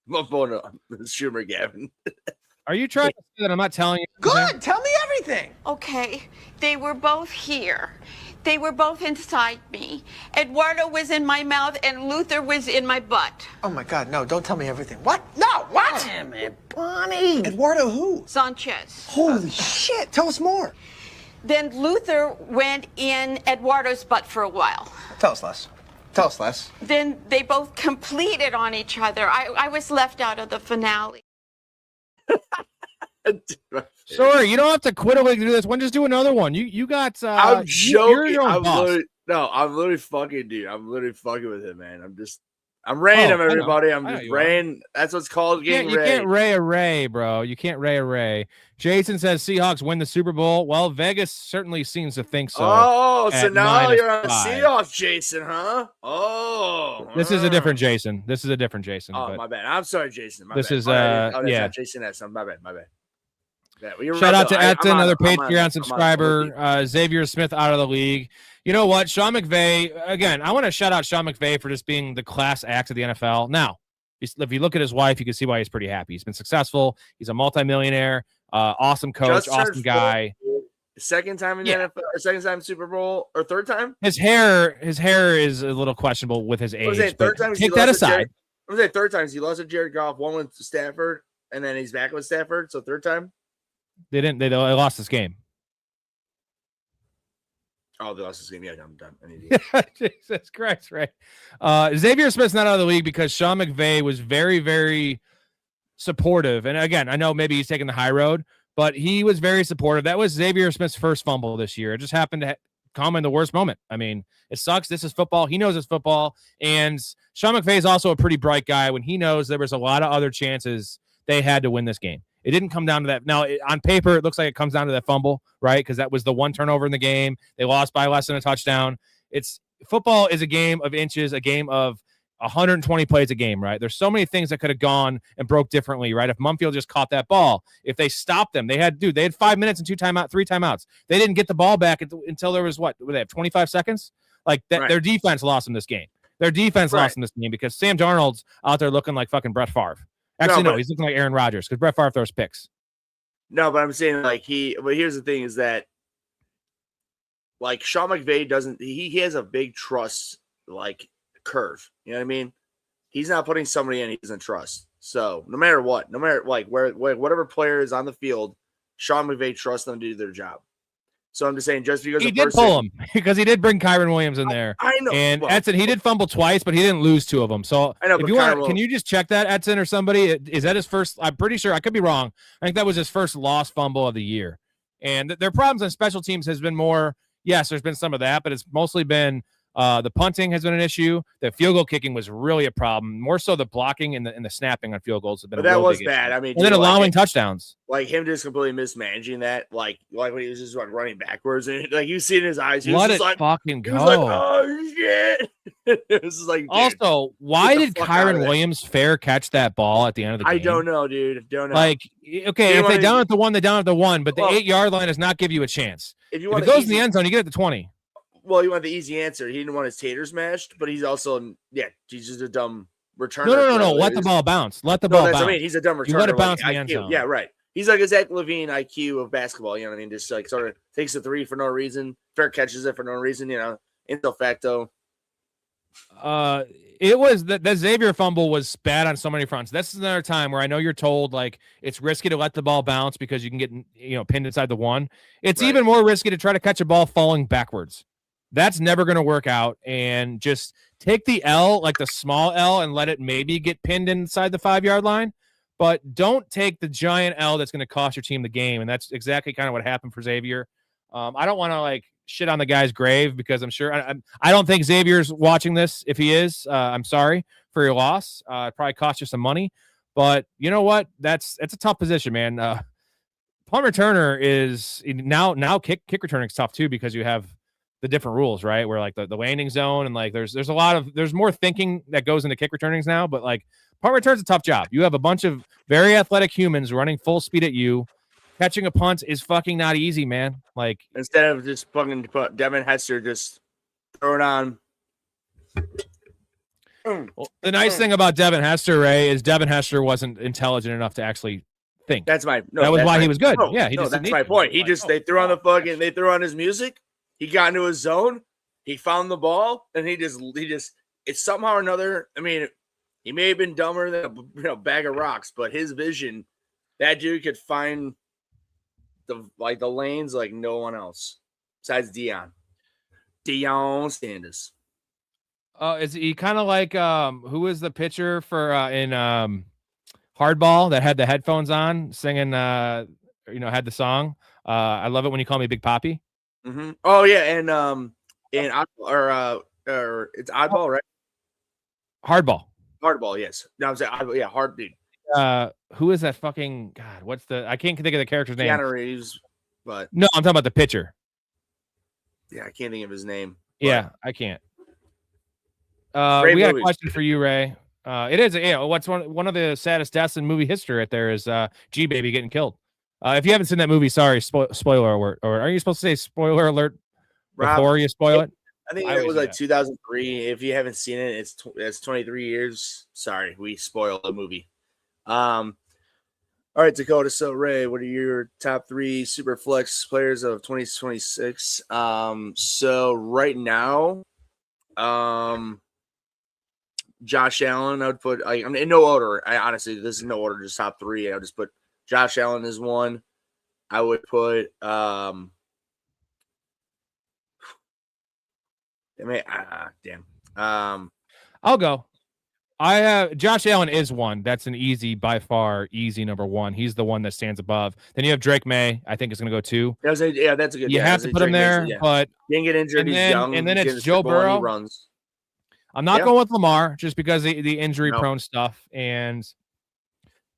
My phone on. Schumer Gavin. Are you trying to say that I'm not telling you? Good. Tell me everything. Okay. They were both here. They were both inside me. Eduardo was in my mouth and Luther was in my butt. Oh, my God. No, don't tell me everything. What? No, what? Damn it, Bonnie. Eduardo who? Sanchez. Holy shit. Tell us more. Then Luther went in Eduardo's butt for a while. Tell us less. Tell us less. Then they both completed on each other. I was left out of the finale. Sorry, you don't have to quit a week to do this one. Just do another one. You got. I'm joking. I'm literally fucking, dude. I'm literally fucking with him, man. I'm random, everybody. I'm just random. That's what's called getting You can't Ray a Ray, bro. You can't Ray a Ray. Jason says Seahawks win the Super Bowl. Well, Vegas certainly seems to think so. Oh, so now you're on Seahawks, Jason, huh? Oh. This is a different Jason. Oh, my bad. I'm sorry, Jason. This is not Jason S. My bad. Shout out to Etten, another I'm Patreon on subscriber. Xavier Smith out of the league. You know what? Sean McVay, again, I want to shout out Sean McVay for just being the class act of the NFL. Now, if you look at his wife, you can see why he's pretty happy. He's been successful. He's a multimillionaire, awesome coach, awesome guy. Second time in the NFL, or second time Super Bowl, or third time? His hair is a little questionable with his age. Third time take that aside. I was saying third times he lost to Jared Goff, one with Stafford, and then he's back with Stafford. So third time. They lost this game. Oh, they lost this game. Yeah, I'm done. Jesus Christ, right? Xavier Smith's not out of the league because Sean McVay was very, very supportive. And again, I know maybe he's taking the high road, but he was very supportive. That was Xavier Smith's first fumble this year. It just happened to come in the worst moment. I mean, it sucks. This is football. He knows it's football. And Sean McVay is also a pretty bright guy when he knows there was a lot of other chances they had to win this game. It didn't come down to that. Now, on paper, it looks like it comes down to that fumble, right? Because that was the one turnover in the game. They lost by less than a touchdown. Football is a game of inches, a game of 120 plays a game, right? There's so many things that could have gone and broke differently, right? If Mumfield just caught that ball, if they stopped them, they had 5 minutes and 3 timeouts. They didn't get the ball back until there was they have 25 seconds? Like that, right. Their defense lost them this game. Lost them this game because Sam Darnold's out there looking like fucking Brett Favre. Actually, no, he's looking like Aaron Rodgers because Brett Favre throws picks. No, but I'm saying but here's the thing is that Sean McVay doesn't, he has a big trust curve. You know what I mean? He's not putting somebody in he doesn't trust. So no matter what, whatever player is on the field, Sean McVay trusts them to do their job. So I'm just saying, just because he did pull him because he did bring Kyron Williams in there. I know. And Edson, he did fumble twice, but he didn't lose 2 of them. So I know. If you want, can you just check that, Edson, or somebody? Is that his first? I'm pretty sure. I could be wrong. I think that was his first lost fumble of the year. And their problems on special teams has been more. Yes, there's been some of that, but it's mostly been the punting has been an issue. The field goal kicking was really a problem. More so the blocking and the snapping on field goals have been. But that was bad. Issue. I mean, and then allowing touchdowns. Him just completely mismanaging that, like when he was just running backwards, and you see in his eyes, he was let just it fucking go. He was like, oh shit! It was just like, dude, also, why did Kyron Williams fair catch that ball at the end of the game? I don't know, dude. Don't know. Okay, if they down at the 1, they down at the 1, but the 8-yard line does not give you a chance. If it goes in the end zone, you get at the 20. Well, you want the easy answer. He didn't want his taters mashed, but he's also he's just a dumb returner. No. Let the ball bounce. Let the ball bounce. I mean, he's a dumb returner. You let it bounce in the end zone. Yeah, right. He's like a Zach Levine IQ of basketball. You know what I mean? Just sort of takes a 3 for no reason, fair catches it for no reason. Intel facto. It was that Xavier fumble was bad on so many fronts. This is another time where I know you're told it's risky to let the ball bounce because you can get pinned inside the 1. It's even more risky to try to catch a ball falling backwards. That's never going to work out. And just take the L, the small L, and let it maybe get pinned inside the 5-yard line. But don't take the giant L that's going to cost your team the game. And that's exactly kind of what happened for Xavier. I don't want to shit on the guy's grave because I'm sure I don't think Xavier's watching this. If he is, I'm sorry for your loss. It probably cost you some money. But you know what? It's a tough position, man. Punt returner is now kick returning is tough too because you have the different rules, right? Where the landing zone and there's more thinking that goes into kick returnings now, but punt return's a tough job. You have a bunch of very athletic humans running full speed at you. Catching a punt is fucking not easy, man. Instead of just fucking Devin Hester just throw it on. Well, the nice thing about Devin Hester, Ray, is Devin Hester wasn't intelligent enough to actually think. That was why he was good. That's my point. They threw on they threw on his music. He got into his zone. He found the ball, and he just. It's somehow or another. I mean, he may have been dumber than a bag of rocks, but his vision, that dude could find the lanes like no one else besides Deion Sanders. Is he kind of who was the pitcher for in Hardball that had the headphones on singing? Had the song. I love it when you call me Big Papi. Mm-hmm. Oh yeah, and it's oddball, right? Hardball, yes. No, I'm saying oddball, yeah, hard dude. Who is that fucking God? I can't think of the character's name. Keanu Reeves, but no, I'm talking about the pitcher. Yeah, I can't think of his name. Yeah, I can't. We got a question for you, Ray. It is what's one of the saddest deaths in movie history right there is G Baby getting killed. If you haven't seen that movie, sorry, spoiler alert. Or are you supposed to say spoiler alert before Rob, you spoil it? I think I it always was do like that. 2003. If you haven't seen it, it's 23 years. Sorry, we spoiled the movie. All right, Dakota. So Ray, what are your top 3 super flex players of 2026? So right now, Josh Allen, I would put. I'm in no order. I honestly, this is no order, just top 3. I would just put Josh Allen as one. I would put. Damn. I'll go. I have Josh Allen is one. That's an easy, by far, easy number 1. He's the one that stands above. Then you have Drake May. I think is going to go 2. That's a good. You have to put him there, but didn't get injured. He's young. And then He's it's Joe getting the ball and he Burrow. runs. I'm not going with Lamar just because the injury prone stuff. And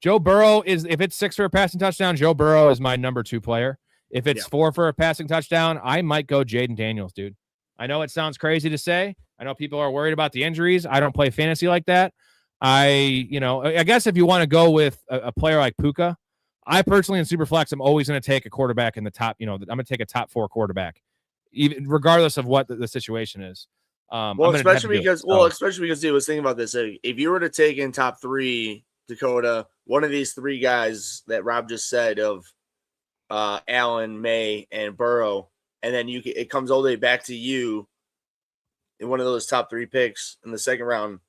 Joe Burrow is, if it's 6 for a passing touchdown, Joe Burrow is my number 2 player. If it's 4 for a passing touchdown, I might go Jaden Daniels, dude. I know it sounds crazy to say. I know people are worried about the injuries. I don't play fantasy like that. I guess if you want to go with a player like Puka, I personally in Superflex, I'm always going to take a quarterback in the top, I'm going to take a top 4 quarterback, even regardless of what the situation is. Especially because dude, I was thinking about this. If you were to take in top 3, Dakota, one of these 3 guys that Rob just said of Allen, May, and Burrow, and then it comes all the way back to you in one of those top 3 picks in the second round,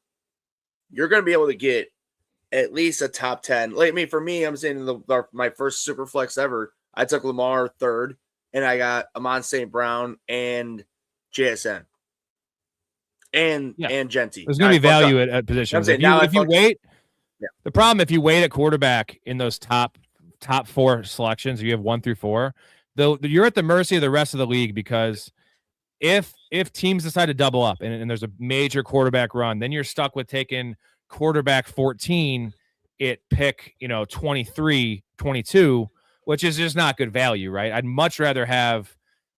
you're going to be able to get at least a top 10. Like for me, I'm saying my first super flex ever, I took Lamar 3rd, and I got Amon St. Brown and JSN and Genty. There's going to be value at positions. If you wait, the problem if you wait at quarterback in those top 4 selections, you have 1 through 4, though you're at the mercy of the rest of the league, because if teams decide to double up and there's a major quarterback run, then you're stuck with taking quarterback 14 at pick 23, 22, which is just not good value, right? I'd much rather have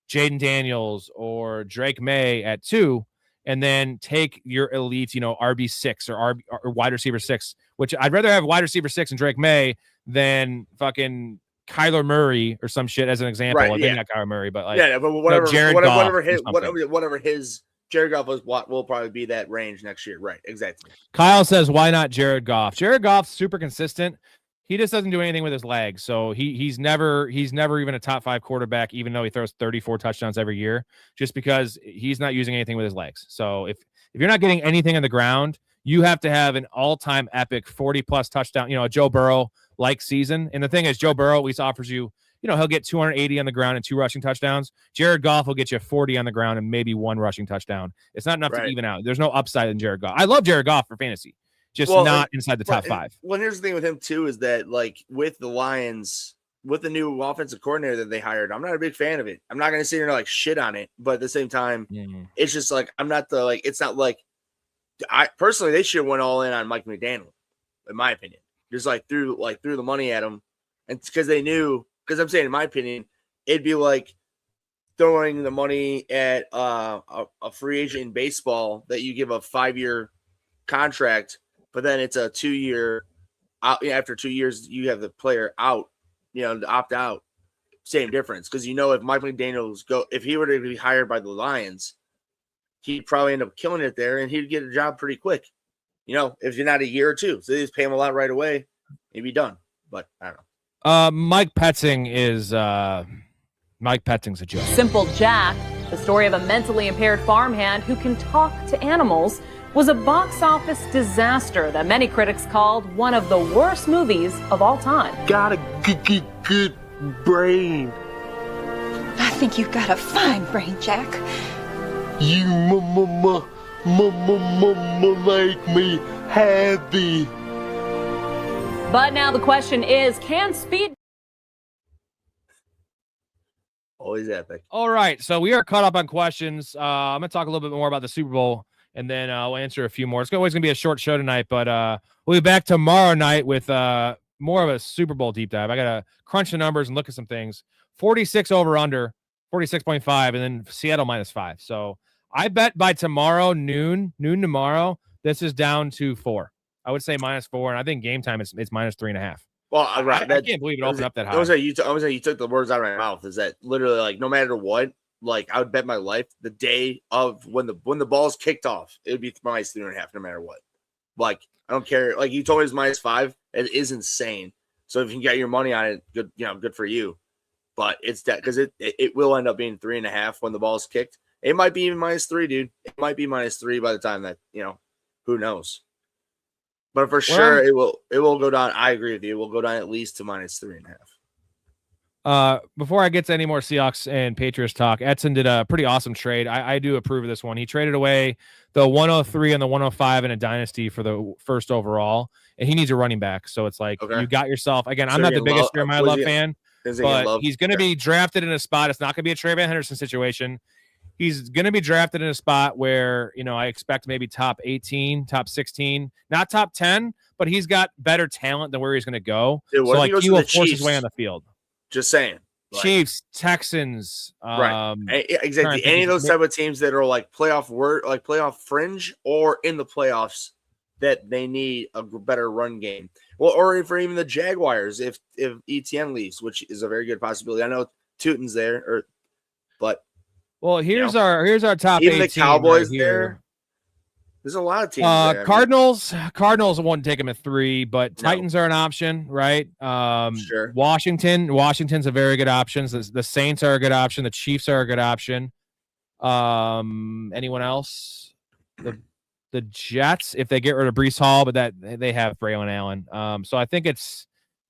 Jaden Daniels or Drake May at 2 and then take your elite RB6 or wide receiver 6, which I'd rather have wide receiver 6 and Drake May than fucking Kyler Murray or some shit as an example. Right, Maybe not Kyler Murray, but but whatever his Jared Goff will probably be that range next year. Right, exactly. Kyle says, why not Jared Goff? Jared Goff's super consistent. He just doesn't do anything with his legs. So he's never even a top 5 quarterback, even though he throws 34 touchdowns every year, just because he's not using anything with his legs. So if you're not getting anything on the ground, you have to have an all-time epic 40-plus touchdown, a Joe Burrow-like season. And the thing is, Joe Burrow at least offers you, he'll get 280 on the ground and 2 rushing touchdowns. Jared Goff will get you 40 on the ground and maybe 1 rushing touchdown. It's not enough to even out. There's no upside in Jared Goff. I love Jared Goff for fantasy, just not inside the top 5. Well, here's the thing with him, too, is that, with the Lions, with the new offensive coordinator that they hired, I'm not a big fan of it. I'm not going to sit here and, shit on it. But at the same time, it's just, I'm not it's not I personally, they should have went all in on Mike McDaniel, in my opinion. Just threw the money at him, and because they knew. Because I'm saying, in my opinion, it'd be like throwing the money at a free agent in baseball that you give a 5-year contract, but then it's a 2-year. After 2 years, you have the player out, to opt out. Same difference, because if Mike McDaniel's if he were to be hired by the Lions, he'd probably end up killing it there, and he'd get a job pretty quick. If you're not a year or 2, so they just pay him a lot right away, he'd be done. But I don't know. Mike Petzing's a joke. Simple Jack, the story of a mentally impaired farmhand who can talk to animals, was a box office disaster that many critics called one of the worst movies of all time. Got a good brain. I think you've got a fine brain, Jack. You make me happy. But now the question is, can speed... Always epic. All right, so we are caught up on questions. I'm going to talk a little bit more about the Super Bowl, and then I'll answer a few more. It's always going to be a short show tonight, but we'll be back tomorrow night with more of a Super Bowl deep dive. I got to crunch the numbers and look at some things. 46 over under, 46.5, and then Seattle -5. So I bet by tomorrow, noon tomorrow, this is down to 4. I would say -4, and I think game time it's -3.5. Well, I can't believe it opened up that high. I was saying you took the words out of my mouth. Is that literally like no matter what? Like I would bet my life the day of when the ball's kicked off, it would be minus 3.5 no matter what. Like I don't care. Like you told me it's -5. It is insane. So if you can get your money on it, good, good for you. But it's that because it will end up being 3.5 when the ball's kicked. It might be even -3, dude. It might be -3 by the time that who knows. But for sure, it will go down. I agree with you. It will go down at least to -3.5. Before I get to any more Seahawks and Patriots talk, Edson did a pretty awesome trade. I do approve of this one. He traded away the 103 and the 105 in a dynasty for the first overall, and he needs a running back. So it's like you got yourself again. I'm not the biggest Jeremiah Love fan, but he's going to be drafted in a spot. It's not going to be a Travion Henderson situation. He's going to be drafted in a spot where, I expect maybe top 18, top 16, not top 10, but he's got better talent than where he's going to go. Dude, so like he will force his way on the field. Just saying. Chiefs, Texans. Right. Exactly. Any of those type of teams that are like playoff fringe or in the playoffs that they need a better run game. Well, or for even the Jaguars, if ETN leaves, which is a very good possibility. I know Tootin's there, but well, here's our top even 18 the Cowboys right there. There's a lot of teams. There. Cardinals wouldn't take him at 3, but Titans are an option, right? Sure. Washington's a very good option. The Saints are a good option. The Chiefs are a good option. Anyone else? The Jets, if they get rid of Breece Hall, but that they have Braylon Allen. So I think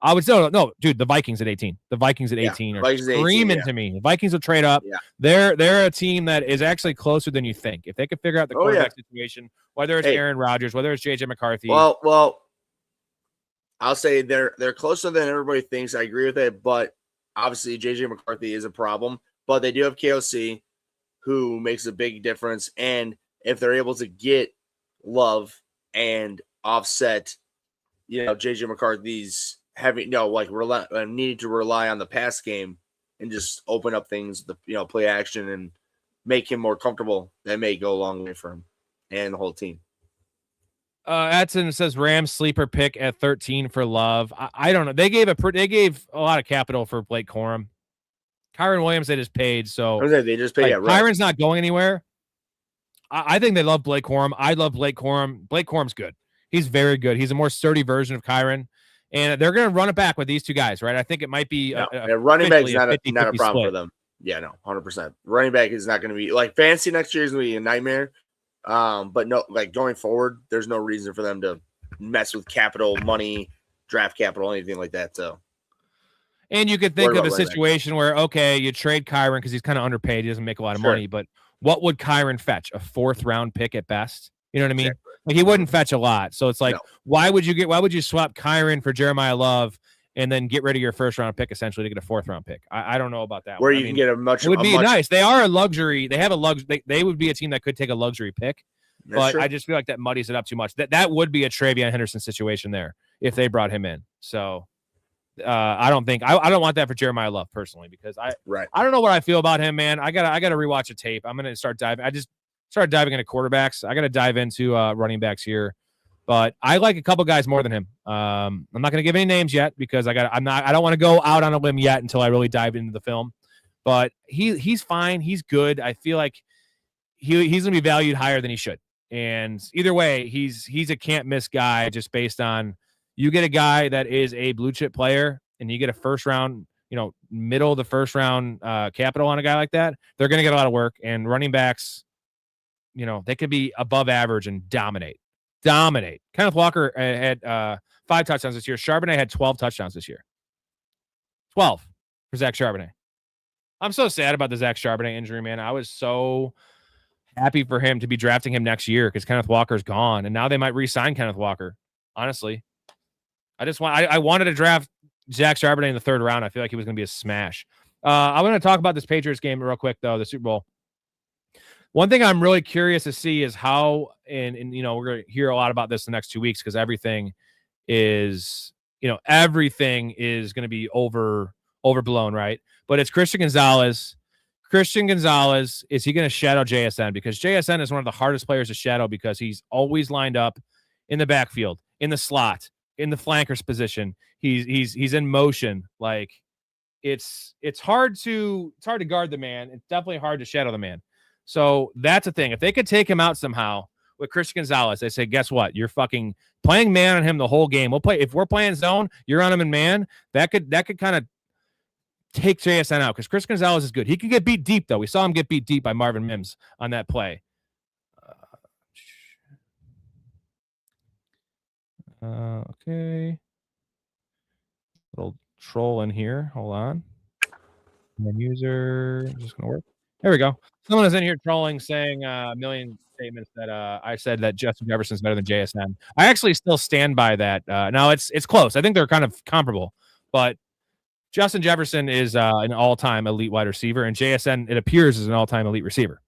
I would say no, dude. The Vikings at 18. The Vikings at 18 are screaming to me. The Vikings will trade up. Yeah. They're a team that is actually closer than you think. If they could figure out the quarterback situation, whether it's Aaron Rodgers, whether it's JJ McCarthy. Well, I'll say they're closer than everybody thinks. I agree with it, but obviously JJ McCarthy is a problem. But they do have KOC, who makes a big difference. And if they're able to get Love and offset, JJ McCarthy's having needing to rely on the pass game and just open up things, play action and make him more comfortable, that may go a long way for him and the whole team. Edson says Rams sleeper pick at 13 for Love. I don't know. They gave a lot of capital for Blake Corum. Kyron Williams they just paid, so they just paid. Kyron's not going anywhere. I think they love Blake Corum. I love Blake Corum. Blake Corum's good. He's very good. He's a more sturdy version of Kyron. And they're going to run it back with these two guys, right? I think it might be a running back is not a problem for them. Yeah, no, 100%. Running back is not going to be like fancy next year is going to be a nightmare. But no, like going forward, there's no reason for them to mess with capital, money, draft capital, anything like that. So, and you could think of a situation where you trade Kyron because he's kind of underpaid, he doesn't make a lot of money, but what would Kyron fetch? A 4th round pick at best? You know what I mean? Exactly. Like he wouldn't fetch a lot. So it's like, why would you swap Kyron for Jeremiah Love and then get rid of your 1st round pick essentially to get a 4th round pick? I don't know about that. Where you can get it would be nice. They are a luxury. They have a luxury. They would be a team that could take a luxury pick, but I just feel like that muddies it up too much. That would be a Travion Henderson situation there if they brought him in. So I don't think I don't want that for Jeremiah Love personally because I don't know what I feel about him, man. I gotta rewatch a tape. I'm gonna start diving. I just started diving into quarterbacks. I gotta dive into running backs here, but I like a couple guys more than him. I'm not gonna give any names yet because I don't want to go out on a limb yet until I really dive into the film. But he's fine. He's good. I feel like he's gonna be valued higher than he should. And either way, he's a can't miss guy just based on you get a guy that is a blue chip player and you get a 1st round, middle of the 1st round capital on a guy like that, they're going to get a lot of work. And running backs, they could be above average and dominate. Kenneth Walker had 5 touchdowns this year. Charbonnet had 12 touchdowns this year. 12 for Zach Charbonnet. I'm so sad about the Zach Charbonnet injury, man. I was so happy for him to be drafting him next year because Kenneth Walker's gone. And now they might re-sign Kenneth Walker, honestly. I wanted to draft Zach Charbonnet in the 3rd round. I feel like he was going to be a smash. I'm going to talk about this Patriots game real quick, though, the Super Bowl. One thing I'm really curious to see is how, and we're going to hear a lot about this the next 2 weeks because everything is going to be overblown, right? But it's Christian Gonzalez. Christian Gonzalez, is he going to shadow JSN? Because JSN is one of the hardest players to shadow because he's always lined up in the backfield, in the slot, in the flanker's position. He's in motion. Like it's hard to guard the man. It's definitely hard to shadow the man. So that's a thing. If they could take him out somehow with Christian Gonzalez, they say, guess what? You're fucking playing man on him the whole game. We'll play if we're playing zone, you're on him in man. That could kind of take JSN out because Chris Gonzalez is good. He could get beat deep though. We saw him get beat deep by Marvin Mims on that play. Okay. Little troll in here. Hold on. My user is just gonna work. There we go. Someone is in here trolling, saying a million statements that I said that Justin Jefferson's better than JSN. I actually still stand by that. Now it's close. I think they're kind of comparable, but Justin Jefferson is an all-time elite wide receiver, and JSN, it appears, is an all-time elite receiver.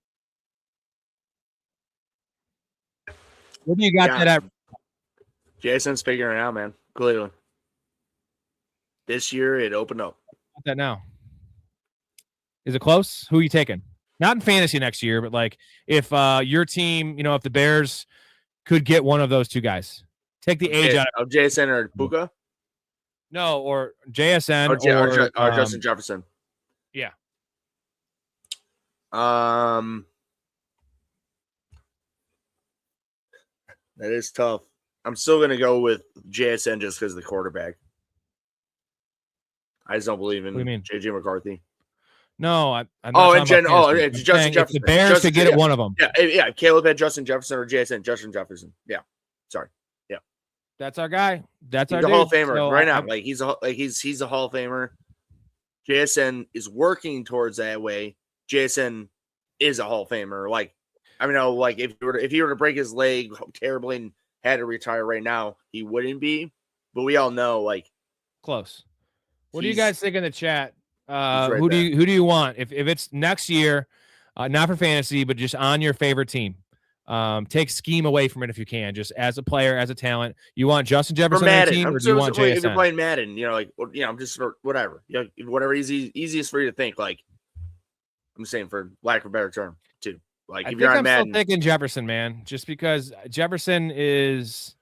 What do you got that at? JSN's figuring it out, man. Clearly. This year, it opened up. What's that now? Is it close? Who are you taking? Not in fantasy next year, but like if your team, if the Bears could get one of those two guys, take the age out of JSN or Puka. No, or JSN or Justin Jefferson. Yeah. That is tough. I'm still gonna go with JSN just because of the quarterback. I just don't believe in JJ McCarthy. No, I'm it's Justin Jefferson. If the Bears could get it, one of them. Yeah. Caleb had Justin Jefferson or JSN. Justin Jefferson. Yeah. Sorry. Yeah. That's our guy. That's he's our Hall of Famer right now. Like he's a Hall of Famer. JSN is working towards that way. JSN is a Hall of Famer. Like I mean, like if he were to break his leg terribly and had to retire right now, he wouldn't be. But we all know, like, close. What do you guys think in the chat? Right who do you want? If it's next year, not for fantasy, but just on your favorite team, take scheme away from it if you can. Just as a player, as a talent, you want Justin Jefferson on the team, or do you want JSN? If you're playing Madden, I'm just for whatever, whatever easiest for you to think. Like, I'm saying for lack of a better term, too. Like, if you're on Madden, still thinking Jefferson, man, just because Jefferson is.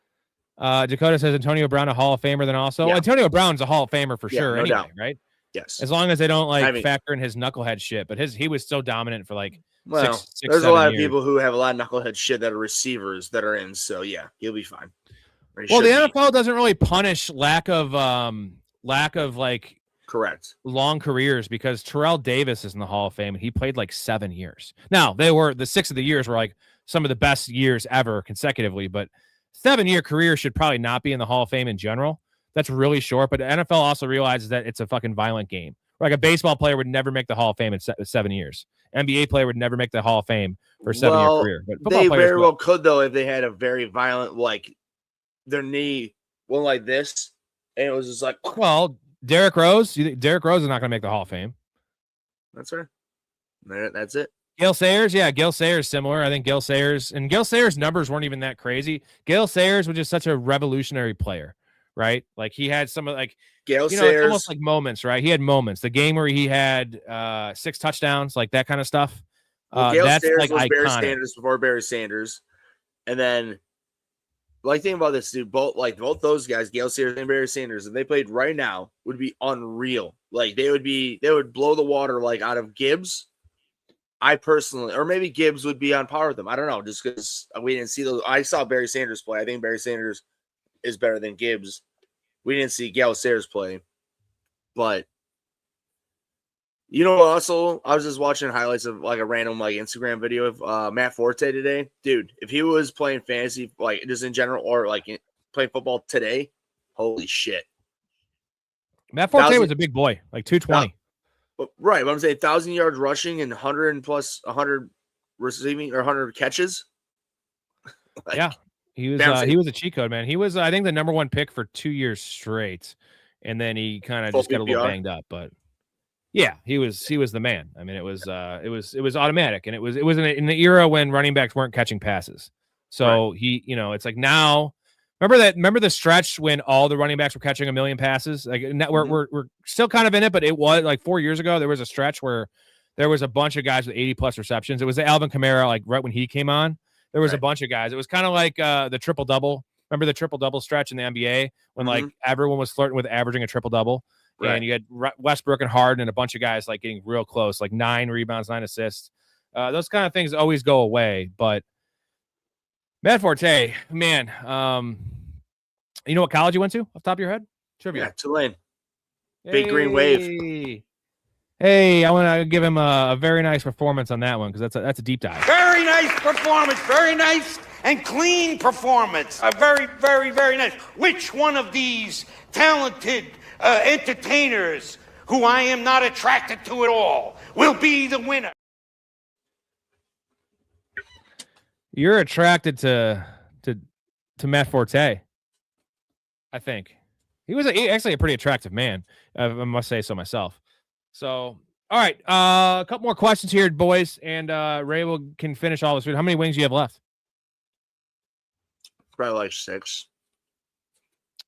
Dakota says Antonio Brown a Hall of Famer. Then also Antonio Brown's a Hall of Famer for sure. No anyway, doubt. Right? Yes. As long as they don't factor in his knucklehead shit, but he was so dominant for like six, there's a lot of years. people who have a lot of knucklehead shit that are receivers that are in. So yeah, he'll be fine. Well, the NFL doesn't really punish lack of like correct long careers because Terrell Davis is in the Hall of Fame and he played like 7 years. Now they were the 6 of the years were like some of the best years ever consecutively, but 7-year career should probably not be in the Hall of Fame in general. That's really short, but the NFL also realizes that it's a fucking violent game. Like a baseball player would never make the Hall of Fame in 7 years. NBA player would never make the Hall of Fame for a 7-year career. But they very well could, though, if they had a very violent, like their knee went like this, and it was just like. Well, Derrick Rose. You think Derrick Rose is not going to make the Hall of Fame? That's right. That's it. Gale Sayers, Gale Sayers similar. I think Gale Sayers numbers weren't even that crazy. Gale Sayers was just such a revolutionary player, right? Like he had some of like Gale Sayers, almost like moments, right? He had moments. The game where he had 6 touchdowns, like that kind of stuff. Gale that's Sayers like was iconic. Barry Sanders before Barry Sanders, and then like think about this, dude. Both those guys, Gale Sayers and Barry Sanders, if they played right now, would be unreal. Like they would blow the water like out of Gibbs. I personally, or maybe Gibbs would be on par with them. I don't know, just because we didn't see those. I saw Barry Sanders play. I think Barry Sanders is better than Gibbs. We didn't see Gale Sayers play. But, also, I was just watching highlights of like a random like Instagram video of Matt Forte today. Dude, if he was playing fantasy, like just in general, or like playing football today, holy shit. Matt Forte was a big boy, like 220. Right, but I'm saying 1,000 yards rushing and 100 plus 100 receiving or 100 catches. He was a cheat code, man. He was, I think, the number 1 pick for 2 years straight, and then he kind of just got a little banged up. But yeah, he was the man. I mean, it was automatic, and it was in the era when running backs weren't catching passes. So he, it's like now. Remember the stretch when all the running backs were catching 1 million passes? Like we're still kind of in it, but it was like 4 years ago. There was a stretch where there was a bunch of guys with 80+ receptions. It was the Alvin Kamara, like right when he came on. There was a bunch of guys. It was kind of like the triple double Remember the triple-double stretch in the NBA when like everyone was flirting with averaging a triple-double? Right. And you had Westbrook and Harden and a bunch of guys like getting real close, like 9 rebounds, 9 assists. Those kind of things always go away. But Matt Forte, man, you know what college you went to off the top of your head? Trivia. Yeah, Tulane. Big Green Wave. Hey, I want to give him a very nice performance on that one because that's a deep dive. Very nice performance. Very nice and clean performance. Very, very, very nice. Which one of these talented entertainers, who I am not attracted to at all, will be the winner? You're attracted to Matt Forte, I think. He was actually a pretty attractive man. I must say so myself. So, all right, a couple more questions here, boys, and Ray can finish all this. How many wings do you have left? Probably like 6.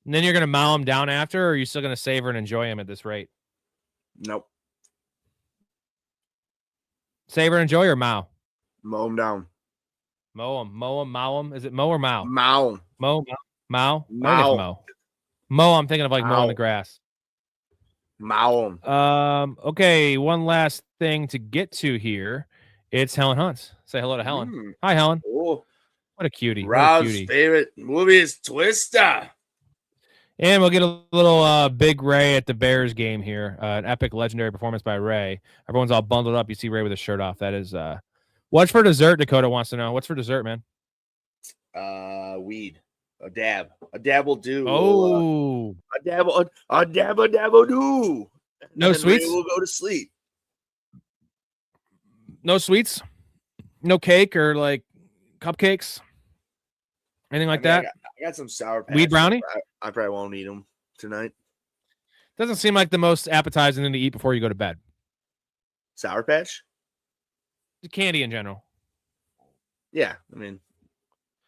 And then you're going to mow them down after, or are you still going to savor and enjoy them at this rate? Nope. Savor and enjoy or mow? Mow them down. Mow them. Is it mow or mow? Mow. Mow. Mow. I think it's mow. Mow, I'm thinking of like mowing the grass. Mow them. Okay, one last thing to get to here. It's Helen Hunt. Say hello to Helen. Hi, Helen. Oh, what a cutie. Rob's favorite movie is Twister. And we'll get a little big Ray at the Bears game here. An epic, legendary performance by Ray. Everyone's all bundled up. You see Ray with his shirt off. That is what's for dessert, Dakota wants to know. What's for dessert, man? Weed. A dab. A dab will do. Oh. A dab will do. No sweets? We'll go to sleep. No sweets? No cake or like cupcakes? Anything like that? I got some Sour Patch. Weed brownie? I probably won't eat them tonight. Doesn't seem like the most appetizing thing to eat before you go to bed. Sour Patch? The candy in general. Yeah, I mean,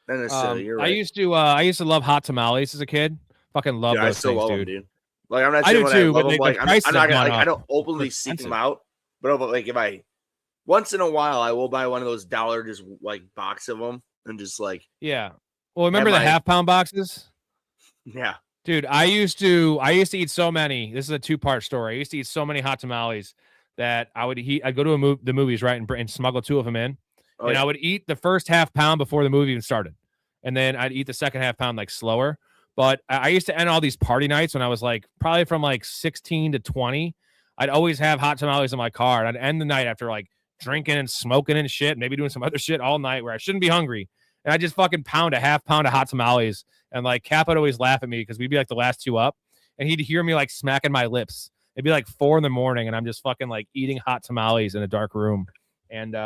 not necessarily. You're right. I used to love hot tamales as a kid. Fucking love those I still things, love dude. them, dude. Like I'm not I saying do when too, I love but them, like, I'm not gonna, like, I don't openly seek them out, but like if I once in a while I will buy one of those $1 just like box of them and just like Well, remember the half-pound boxes? Yeah. Dude, I used to eat so many. This is a 2-part story. I used to eat so many hot tamales that I'd go to the movies, right, and smuggle 2 of them in. I would eat the first half pound before the movie even started. And then I'd eat the second half pound like slower. But I used to end all these party nights when I was like probably from like 16 to 20. I'd always have hot tamales in my car. And I'd end the night after like drinking and smoking and shit, maybe doing some other shit all night where I shouldn't be hungry. And I just fucking pound a half pound of hot tamales. And like Cap would always laugh at me because we'd be like the last 2 up. And he'd hear me like smacking my lips. It'd be like 4 a.m. and I'm just fucking like eating hot tamales in a dark room. And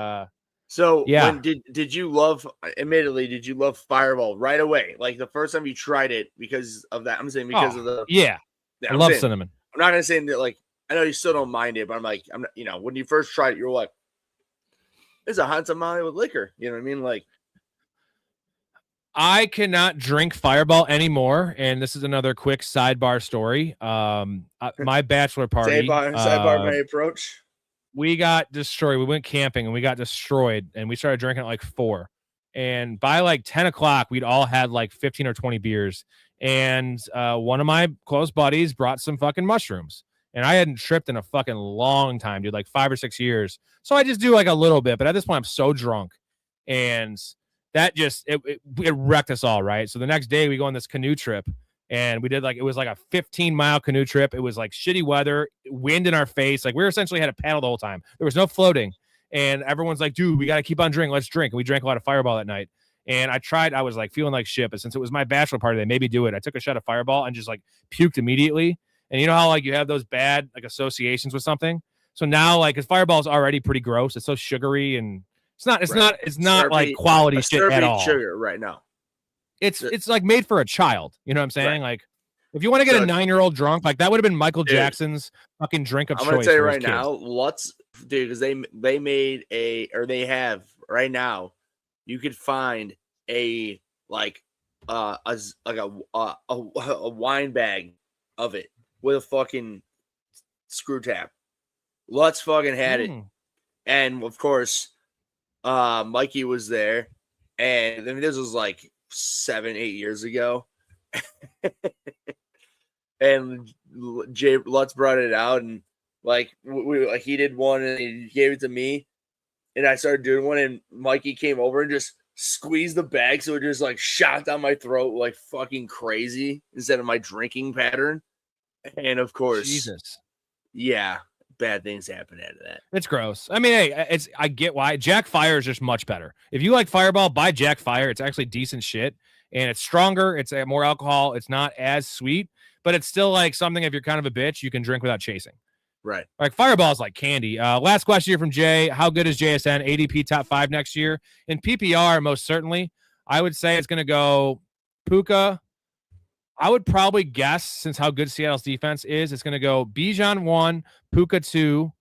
so when did you love, admittedly, did you love Fireball right away? Like the first time you tried it because of that? I'm saying because of the I love cinnamon. I'm not gonna say that, like, I know you still don't mind it, but I'm not, you know, when you first tried it, you're like, it's a hot tamale with liquor. You know what I mean? Like, I cannot drink Fireball anymore, and this is another quick sidebar story. My bachelor party. Sidebar my approach. We got destroyed. We went camping and we got destroyed, and we started drinking at like 4. And by like 10 o'clock, we'd all had like 15 or 20 beers. And one of my close buddies brought some fucking mushrooms. And I hadn't tripped in a fucking long time, dude, like 5 or 6 years. So I just do like a little bit. But at this point, I'm so drunk. And that just, it wrecked us all, right? So the next day, we go on this canoe trip. And we did like, it was like a 15-mile canoe trip. It was like shitty weather, wind in our face. Like we essentially had a paddle the whole time. There was no floating. And everyone's like, dude, we got to keep on drinking. Let's drink. And we drank a lot of Fireball that night. And I was like feeling like shit. But since it was my bachelor party, they made me do it. I took a shot of Fireball and just like puked immediately. And you know how like you have those bad like associations with something? So now like, because Fireball is already pretty gross. It's so sugary and it's not like quality shit at all. Sugar right now. It's like made for a child. You know what I'm saying? Right. Like, if you want to get a 9-year-old drunk, like that would have been Michael Jackson's fucking drink of choice. I'm gonna tell you right now, because they made they have right now. You could find a wine bag of it with a fucking screw tap. Lutz fucking had it, and of course, Mikey was there, and I mean, this was like 7-8 years ago. And Jay Lutz brought it out, and like he did one and he gave it to me, and I started doing one, and Mikey came over and just squeezed the bag so it just like shot down my throat like fucking crazy instead of my drinking pattern. And of course, Jesus. Yeah, bad things happen out of that. It's gross. I mean, hey, I get why. Jack Fire is just much better. If you like Fireball, buy Jack Fire. It's actually decent shit, and it's stronger. It's more alcohol. It's not as sweet, but it's still like something, if you're kind of a bitch, you can drink without chasing. Right. Like Fireball is like candy. Last question here from Jay. How good is JSN? ADP top 5 next year? In PPR, most certainly. I would say it's going to go Puka. I would probably guess, since how good Seattle's defense is, it's going to go Bijan 1, Puka 2,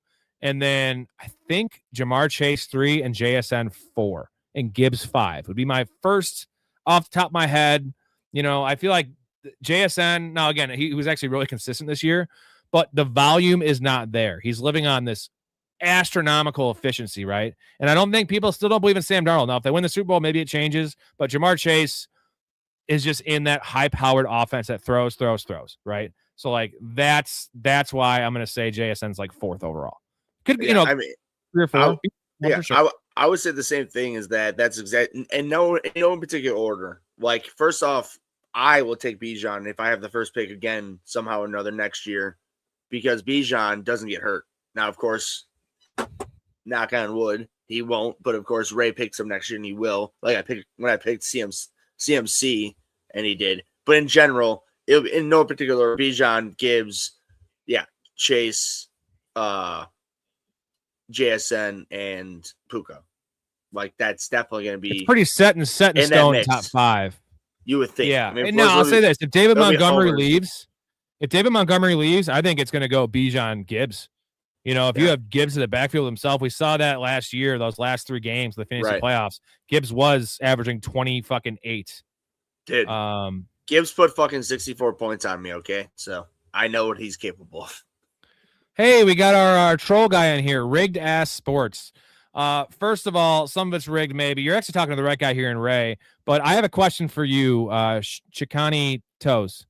and then I think Jamar Chase 3 and JSN 4 and Gibbs 5 would be my first off the top of my head. You know, I feel like JSN, now again, he was actually really consistent this year, but the volume is not there. He's living on this astronomical efficiency, right? And I don't think people still don't believe in Sam Darnold. Now, if they win the Super Bowl, maybe it changes, but Jamar Chase is just in that high-powered offense that throws, right? So, like, that's why I'm going to say JSN's like 4th overall. Could be, I mean, 3 or 4. Sure. I would say the same thing as that. That's exact, and no in particular order. Like, first off, I will take Bijan if I have the first pick again somehow or another next year, because Bijan doesn't get hurt. Now, of course, knock on wood, he won't. But of course, Ray picks him next year, and he will. Like when I picked CMC, and he did. But in general, in no particular, Bijan, Gibbs, Chase, JSN, and Puka. Like, that's definitely going to be. It's pretty set in stone top 5. You would think. Yeah. I mean, no, I'll say this: if David Montgomery leaves, I think it's going to go Bijan Gibbs. You know, if you have Gibbs in the backfield himself, we saw that last year, those last 3 games, the fantasy playoffs. Gibbs was averaging 28. Dude, Gibbs put fucking 64 points on me, okay? So I know what he's capable of. Hey, we got our troll guy in here, Rigged Ass Sports. First of all, some of it's rigged, maybe. You're actually talking to the right guy here in Ray, but I have a question for you, Chicani Toes.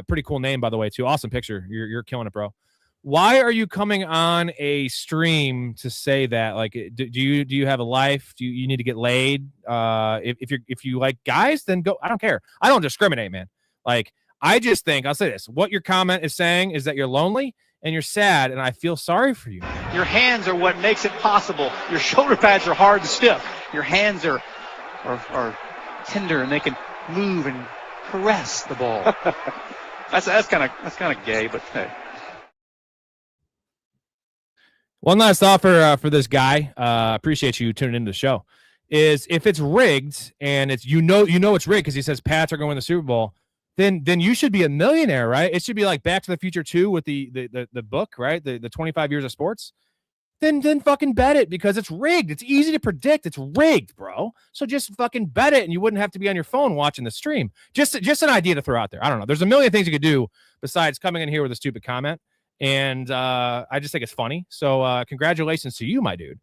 Pretty cool name, by the way, too. Awesome picture. You're killing it, bro. Why are you coming on a stream to say that? Like, do you have a life? Do you need to get laid? If you like guys, then go. I don't care. I don't discriminate, man. Like, I just think, I'll say this: what your comment is saying is that you're lonely and you're sad, and I feel sorry for you. Your hands are what makes it possible. Your shoulder pads are hard and stiff. Your hands are tender, and they can move and caress the ball. that's kind of gay, but hey. One last offer for this guy. Appreciate you tuning into the show. Is if it's rigged and it's you know it's rigged because he says Pats are going to win the Super Bowl, then you should be a millionaire, right? It should be like Back to the Future 2 with the book, right? The 25 years of sports. Then fucking bet it because it's rigged. It's easy to predict. It's rigged, bro. So just fucking bet it, and you wouldn't have to be on your phone watching the stream. Just an idea to throw out there. I don't know. There's a million things you could do besides coming in here with a stupid comment. And I just think it's funny. So congratulations to you, my dude,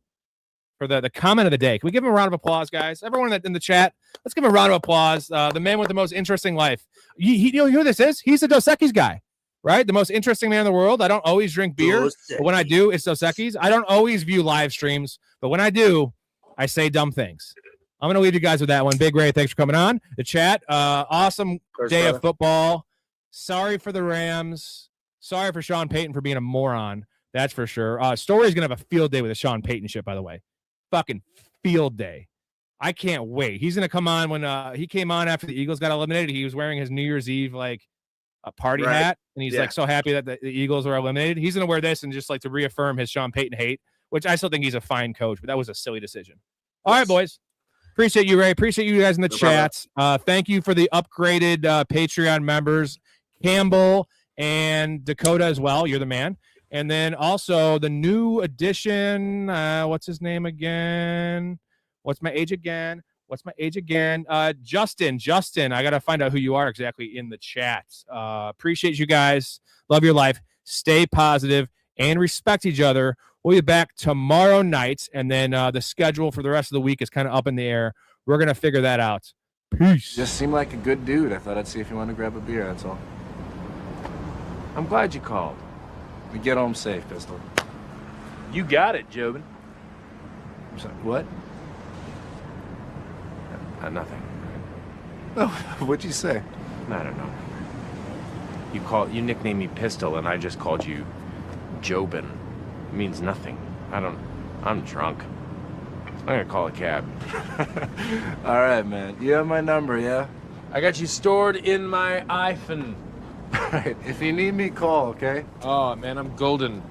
for the comment of the day. Can we give him a round of applause, guys? Everyone in the chat, let's give him a round of applause. The man with the most interesting life. You know who this is? He's the Dos Equis guy, right? The most interesting man in the world. I don't always drink beer, but when I do, it's Dos Equis. I don't always view live streams, but when I do, I say dumb things. I'm going to leave you guys with that one. Big Ray, thanks for coming on. The chat, awesome day of football. Sorry for the Rams. Sorry for Sean Payton for being a moron. That's for sure. Storey's going to have a field day with a Sean Payton shit, by the way. Fucking field day. I can't wait. He's going to come on when he came on after the Eagles got eliminated. He was wearing his New Year's Eve, like, a party hat, and he's like so happy that the Eagles were eliminated. He's going to wear this and just like to reaffirm his Sean Payton hate, which I still think he's a fine coach, but that was a silly decision. All right, boys. Appreciate you, Ray. Appreciate you guys in the chat. Thank you for the upgraded Patreon members, Campbell and Dakota as well. You're the man. And then also the new addition. What's his name again? What's my age again? Justin, I got to find out who you are exactly in the chat. Appreciate you guys. Love your life. Stay positive and respect each other. We'll be back tomorrow night. And then the schedule for the rest of the week is kind of up in the air. We're going to figure that out. Peace. Just seemed like a good dude. I thought I'd see if you wanted to grab a beer, that's all. I'm glad you called. We get home safe, Pistol. You got it, Jobin. I'm sorry, what? Nothing. Oh, what'd you say? I don't know. You nicknamed me Pistol, and I just called you Jobin. It means nothing. I'm drunk. I'm gonna call a cab. All right, man. You have my number, yeah? I got you stored in my iPhone. All right. If you need me, call, okay? Oh, man, I'm golden.